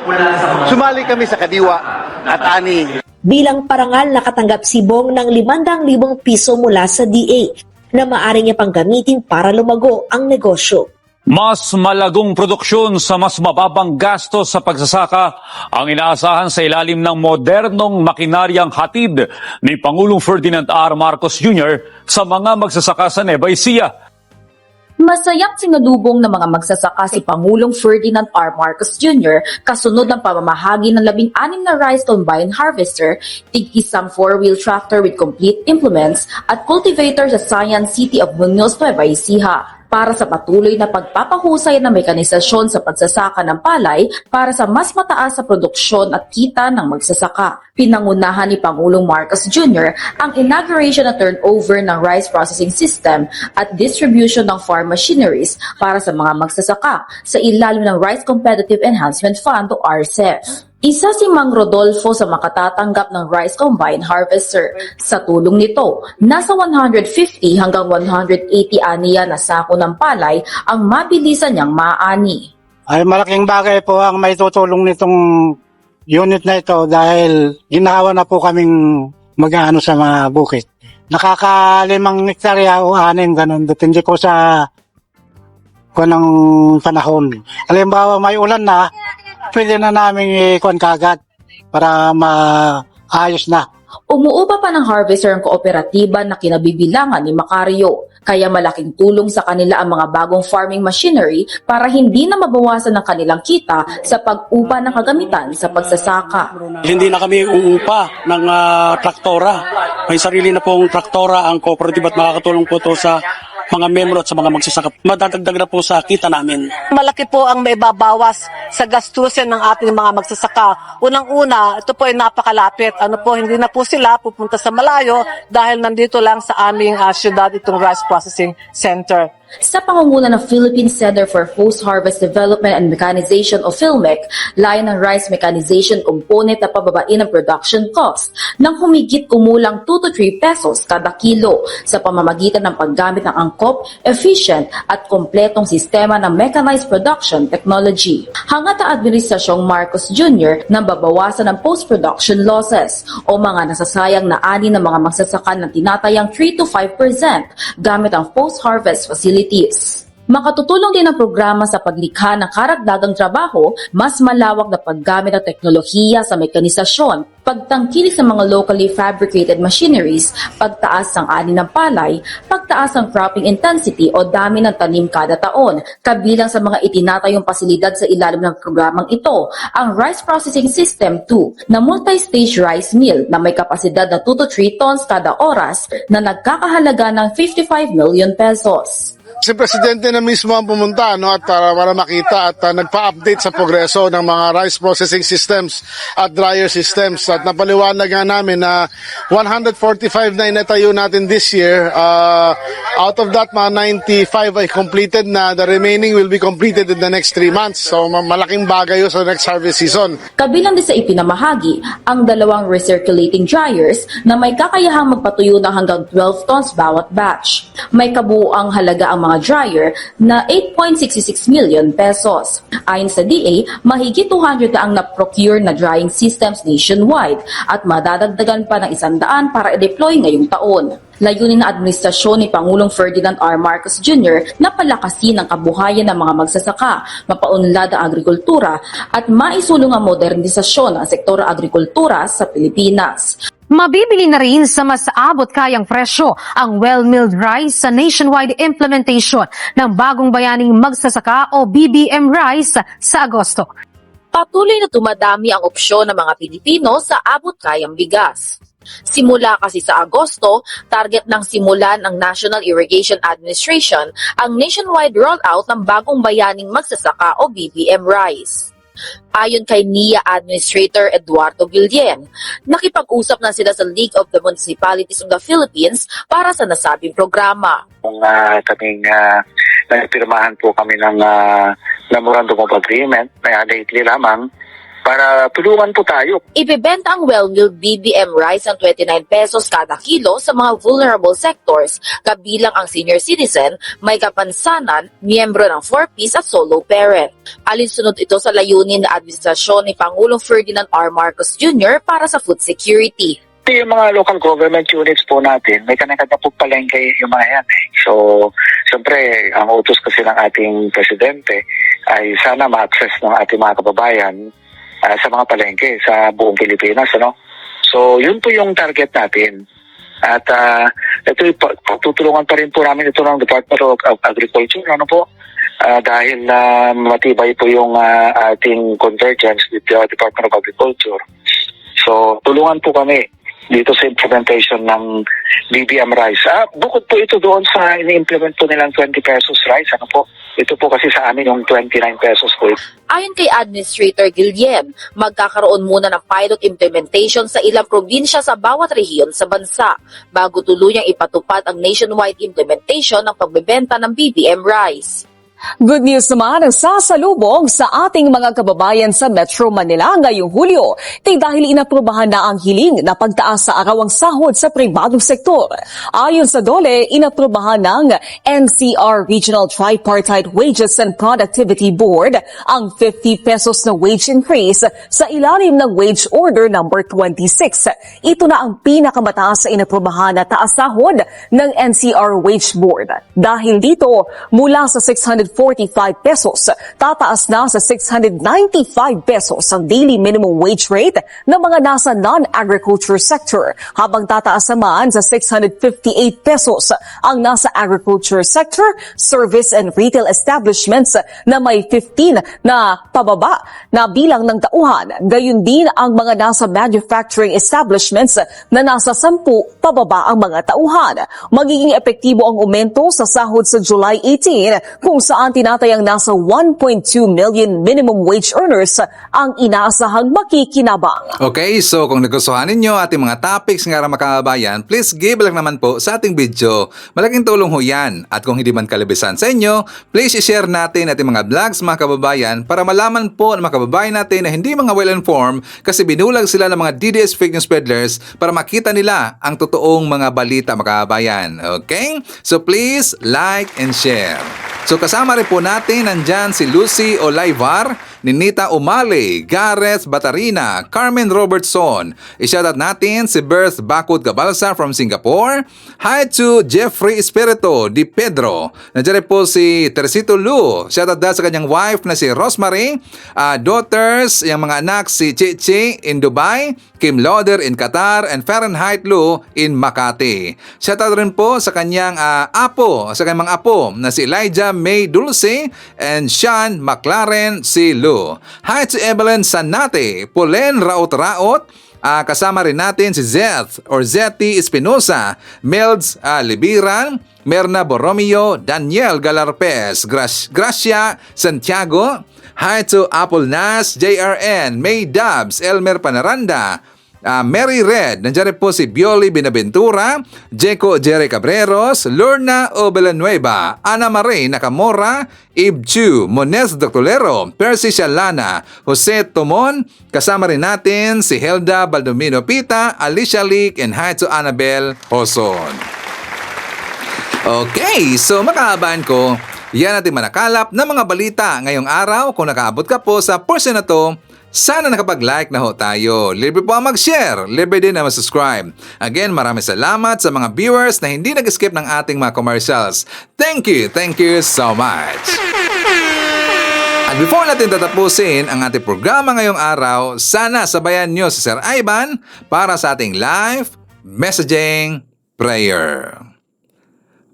Speaker 20: sumali kami sa Kadiwa at Ani.
Speaker 18: Bilang parangal, nakatanggap si Bong ng 500,000 piso mula sa DA na maaari niya pang gamitin para lumago ang negosyo.
Speaker 16: Mas malagong produksyon sa mas mababang gastos sa pagsasaka ang inaasahan sa ilalim ng modernong makinaryang hatid ni Pangulong Ferdinand R. Marcos Jr. sa mga magsasaka sa Nueva Ecija.
Speaker 21: Masayang sinalubong ng mga magsasaka si Pangulong Ferdinand R. Marcos Jr. kasunod ng pamamahagi ng 16 na rice combine harvester, tig-isang 4-wheel tractor with complete implements at cultivator sa Science City of Muñoz, Nueva Ecija, para sa patuloy na pagpapahusay ng mekanisasyon sa pagsasaka ng palay para sa mas mataas sa produksyon at kita ng magsasaka. Pinangunahan ni Pangulong Marcos Jr. ang inauguration at turnover ng rice processing system at distribution ng farm machineries para sa mga magsasaka sa ilalim ng Rice Competitive Enhancement Fund o RCEF. Isa si Mang Rodolfo sa makatatanggap ng rice combine harvester. Sa tulong nito, nasa 150 hanggang 180 aniya na sako ng palay ang mabilisan niyang maani.
Speaker 22: Ay malaking bagay po ang may tutulong nitong unit na ito dahil ginawa na po kaming mag-aano sa mga bukid. Nakaka5 hektarya o 6, ganun. Depende ko sa ng panahon. Halimbawa may ulan na, pwede na namin ikon kagad para maayos na.
Speaker 21: Umuupa pa ng harvester ang kooperatiba na kinabibilangan ni Macario. Kaya malaking tulong sa kanila ang mga bagong farming machinery para hindi na mabawasan ang kanilang kita sa pag-upa ng kagamitan sa pagsasaka.
Speaker 23: Hindi na kami uupa ng traktora. May sarili na pong traktora ang cooperative at makakatulong po ito sa mga membro at sa mga magsasaka. Madadagdag na po sa kita namin.
Speaker 24: Malaki po ang may babawas sa gastusin ng ating mga magsasaka. Unang-una, ito po ay napakalapit. Hindi na po sila pupunta sa malayo dahil nandito lang sa aming syudad itong Rice Processing Center.
Speaker 21: Sa pangunguna ng Philippine Center for Post-Harvest Development and Mechanization o PhilMec, layan ng rice mechanization component na pababain ang production cost ng humigit kumulang 2 to 3 pesos kada kilo sa pamamagitan ng paggamit ng angkop, efficient at kompletong sistema ng mechanized production technology. Hangat ang Administrasyong Marcos Jr. na babawasan ang post-production losses o mga nasasayang na ani ng mga magsasaka ng tinatayang 3 to 5% gamit ang post-harvest facilities. Makatutulong din ang programa sa paglikha ng karagdagang trabaho, mas malawak na paggamit ng teknolohiya sa mekanisasyon, pagtangkilik sa mga locally fabricated machineries, pagtaas ng ani ng palay, pagtaas ng cropping intensity o dami ng tanim kada taon. Kabilang sa mga itinatayong pasilidad sa ilalim ng programang ito, ang Rice Processing System 2 na multi-stage rice mill na may kapasidad na 2 to 3 tons kada oras na nagkakahalaga ng 55 million pesos.
Speaker 25: Si Presidente na mismo ang pumunta at para makita at nagpa-update sa progreso ng mga rice processing systems at dryer systems at napaliwanag nga namin na 145 na inatayo natin this year. Out of that, mga 95 ay completed na. The remaining will be completed in the next 3 months. So malaking bagay yun sa next harvest season.
Speaker 21: Kabilang din sa ipinamahagi ang 2 recirculating dryers na may kakayahang magpatuyo ng hanggang 12 tons bawat batch. May kabuuang halaga ang mga dryer na 8.66 million pesos. Ayon sa DA, mahigit 200 na ang na-procure na drying systems nationwide at madadagdagan pa ng 100 para i-deploy ngayong taon. Layunin ng administrasyon ni Pangulong Ferdinand R. Marcos Jr. na palakasin ang kabuhayan ng mga magsasaka, mapaunlad ang agrikultura at maisulong ang modernisasyon ng sektor agrikultura sa Pilipinas.
Speaker 17: Mabibili na rin sa mas abot kayang presyo ang well-milled rice sa nationwide implementation ng Bagong Bayaning Magsasaka o BBM Rice sa Agosto.
Speaker 21: Patuloy na dumadami ang opsyon ng mga Pilipino sa abot kayang bigas. Simula kasi sa Agosto, target ng simulan ng National Irrigation Administration ang nationwide rollout ng Bagong Bayaning Magsasaka o BBM Rice. Ayon kay NIA Administrator Eduardo Guillen, nakipag-usap na sila sa League of the Municipalities of the Philippines para sa nasabing programa.
Speaker 26: Nagpirmahan po kami ng Memorandum of Agreement lately lamang
Speaker 3: para tulungan po tayo.
Speaker 21: Ibebenta ang well-milled BBM rice ng 29 pesos kada kilo sa mga vulnerable sectors, kabilang ang senior citizen, may kapansanan, miyembro ng 4-piece at solo parent. Alinsunod ito sa layunin na administrasyon ni Pangulong Ferdinand R. Marcos Jr. para sa food security.
Speaker 3: Yung mga local government units po natin, may kanya-kanya po palengke yung mga yan. So, siyempre, ang utos kasi ng ating presidente ay sana ma-access ng ating mga kababayan sa mga palengke sa buong Pilipinas. So, yun po yung target natin. At ito, tutulungan pa rin po namin ito ng Department of Agriculture. Dahil matibay po yung ating convergence with the Department of Agriculture. So, tulungan po kami dito sa implementation ng BBM rice. Bukod po ito doon sa ini-implement po nilang 20 pesos rice. Ito po kasi sa amin yung 29 pesos po.
Speaker 21: Ayon kay Administrator Guillem, magkakaroon muna ng pilot implementation sa ilang probinsya sa bawat rehiyon sa bansa bago tuluyang ipatupad ang nationwide implementation ng pagbebenta ng BBM rice.
Speaker 2: Good news naman ang sasalubong sa ating mga kababayan sa Metro Manila ngayong Hulyo. Dahil inaprubahan na ang hiling na pagtaas sa arawang sahod sa pribadong sektor. Ayon sa DOLE, inaprubahan ng NCR Regional Tripartite Wages and Productivity Board ang 50 pesos na wage increase sa ilalim ng Wage Order number 26. Ito na ang pinakamataas sa inaprubahan na taas sahod ng NCR Wage Board. Dahil dito, mula sa 645 pesos, tataas na sa 695 pesos ang daily minimum wage rate ng mga nasa non-agriculture sector, habang tataas naman sa 658 pesos ang nasa agriculture sector, service and retail establishments na may 15 na pababa na bilang ng tauhan. Gayun din ang mga nasa manufacturing establishments na nasa 10 pababa ang mga tauhan. Magiging epektibo ang aumento sa sahod sa July 18 kung saan tinatayang nasa 1.2 million minimum wage earners ang inaasahang makikinabang.
Speaker 1: Okay, so kung nagustuhan ninyo ating mga topics nga mga kababayan, please give lang naman po sa ating video. Malaking tulong ho yan. At kung hindi man kalabisan sa inyo, please i-share natin ating mga vlogs mga kababayan para malaman po ng mga kababayan natin na hindi mga well-informed kasi binulag sila ng mga DDS fake news peddlers para makita nila ang totoong mga balita mga kababayan. Okay? So please like and share. So kasama rin po natin nandyan si Lucy Olaivar, Ninita Umali, Gareth Batarina, Carmen Robertson. I-shoutout natin si Berth Bakut Gabalsa from Singapore. Hi to Jeffrey Espirito Di Pedro. Nandiyan rin po si Teresito Lu. Shoutout dahil sa kanyang wife na si Rosemary. Daughters, yung mga anak si Chichi in Dubai, Kim Loder in Qatar, and Fahrenheit Lu in Makati. Shoutout rin po sa kanyang sa kanyang mga apo na si Elijah May Dulce and Sean McLaren si Lu. Hi to Evelyn Sanate, Polen Raot-Raot, kasama rin natin si Zeth or Zeti Espinosa, Melds Libiran, Merna Borromeo, Daniel Galarpes, Gracia Santiago. Hi to Apple Nas, JRN, May Dubs, Elmer Panaranda, Mary Red, nandiyan rin po si Bioli Binaventura, Jeco Jerry Cabreros, Lorna Obelanueva, Ana Marie Nakamora, Ib Chu, Monez Doctolero, Percy Shalana, Jose Tomon, kasama rin natin si Helda Baldomino Pita, Alicia Leak, and hi to Annabel Hoson. Okay, so makahabaan ko, yan natin manakalap ng mga balita ngayong araw. Kung nakaabot ka po sa portion na to, sana nakapag-like na ho tayo. Libre po ang mag-share. Libre din na mag-subscribe. Again, maraming salamat sa mga viewers na hindi nag-skip ng ating mga commercials. Thank you so much. At before natin tatapusin ang ating programa ngayong araw, sana sabayan nyo si Sir Ivan para sa ating live messaging prayer.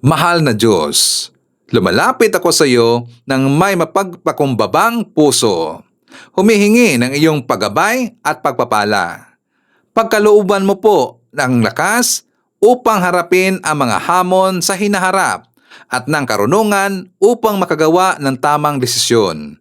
Speaker 1: Mahal na Diyos, lumalapit ako sa iyo ng may mapagpakumbabang puso. Humihingi ng iyong paggabay at pagpapala. Pagkalooban mo po ng lakas upang harapin ang mga hamon sa hinaharap at ng karunungan upang makagawa ng tamang desisyon.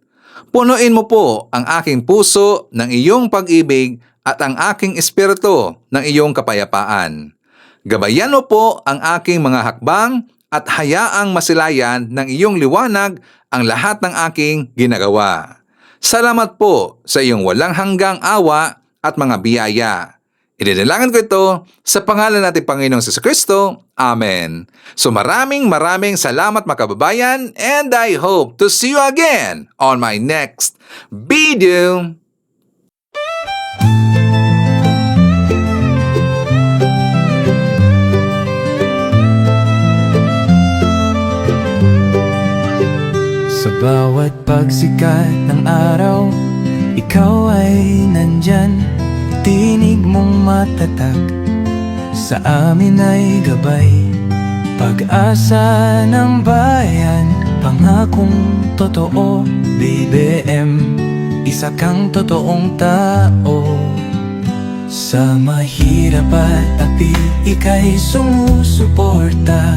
Speaker 1: Punuin mo po ang aking puso ng iyong pag-ibig at ang aking espiritu ng iyong kapayapaan. Gabayan mo po ang aking mga hakbang at hayaang masilayan ng iyong liwanag ang lahat ng aking ginagawa. Salamat po sa iyong walang hanggang awa at mga biyaya. Idinalangin ko ito sa pangalan natin Panginoong Jesucristo. Amen. So maraming salamat mga kababayan, and I hope to see you again on my next video.
Speaker 4: Sa bawat pagsikat ng araw, ikaw ay nandyan. Tinig mong matatag, sa amin ay gabay. Pag-asa ng bayan, pangakong totoo. BBM, isa kang totoong tao. Sa mahirap at api, ika'y sumusuporta.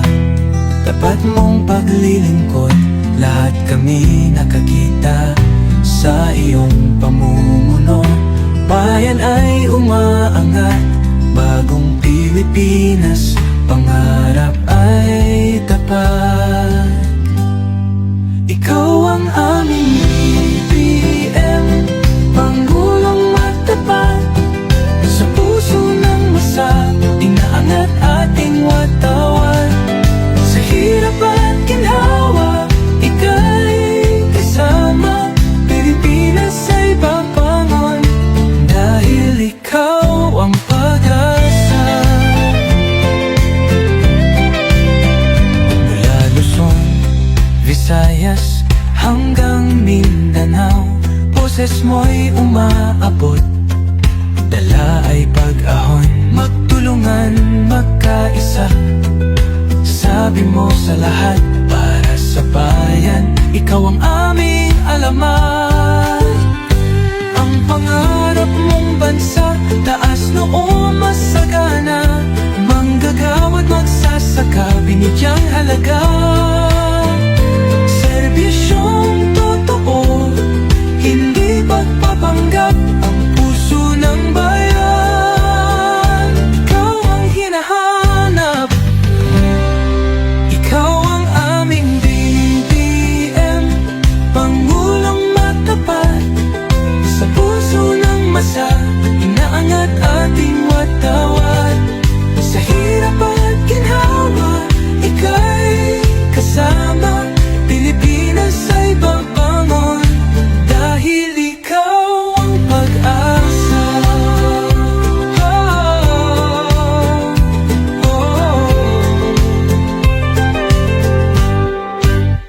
Speaker 4: Tapat mong paglilingkod, lahat kami nakakita sa iyong pamumuno. Bayan ay umaangat, bagong Pilipinas, pangarap ay tapat. Ikaw ang aming BBM, Pangulong matapat. Sa puso ng masa, inaangat ating watawat. Sa hirap at ginhawa, ika'y kasama. Pilipinas ay babangon, dahil ikaw ang pag-asa. Mula Luzon, Visayas, hanggang Mindanao, boses mo'y umaabot. Dala ay pag-ahon, magtulungan, magkaisa. Sabi mo sa lahat, para sa bayan, ikaw ang aming alamat. Ang pangarap mong bansa, taas noo masagana. Manggagawa't magsasaka, binigyang halaga. Serbisyong totoo, hindi pagpapanggap. Ang puso ng bayan, ikaw ang hinahanap. Ikaw ang aming BBM, Pangulong matapat. Sa puso ng masa, inaangat ating watawat. Sa hirap at ginhawa, ika'y kasama. Pilipinas ay babangon, dahil ikaw ang pag-asa.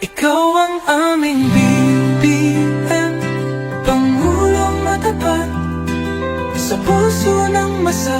Speaker 4: Ikaw ang aming BBM, Pangulong matapat. Sa puso ng masa,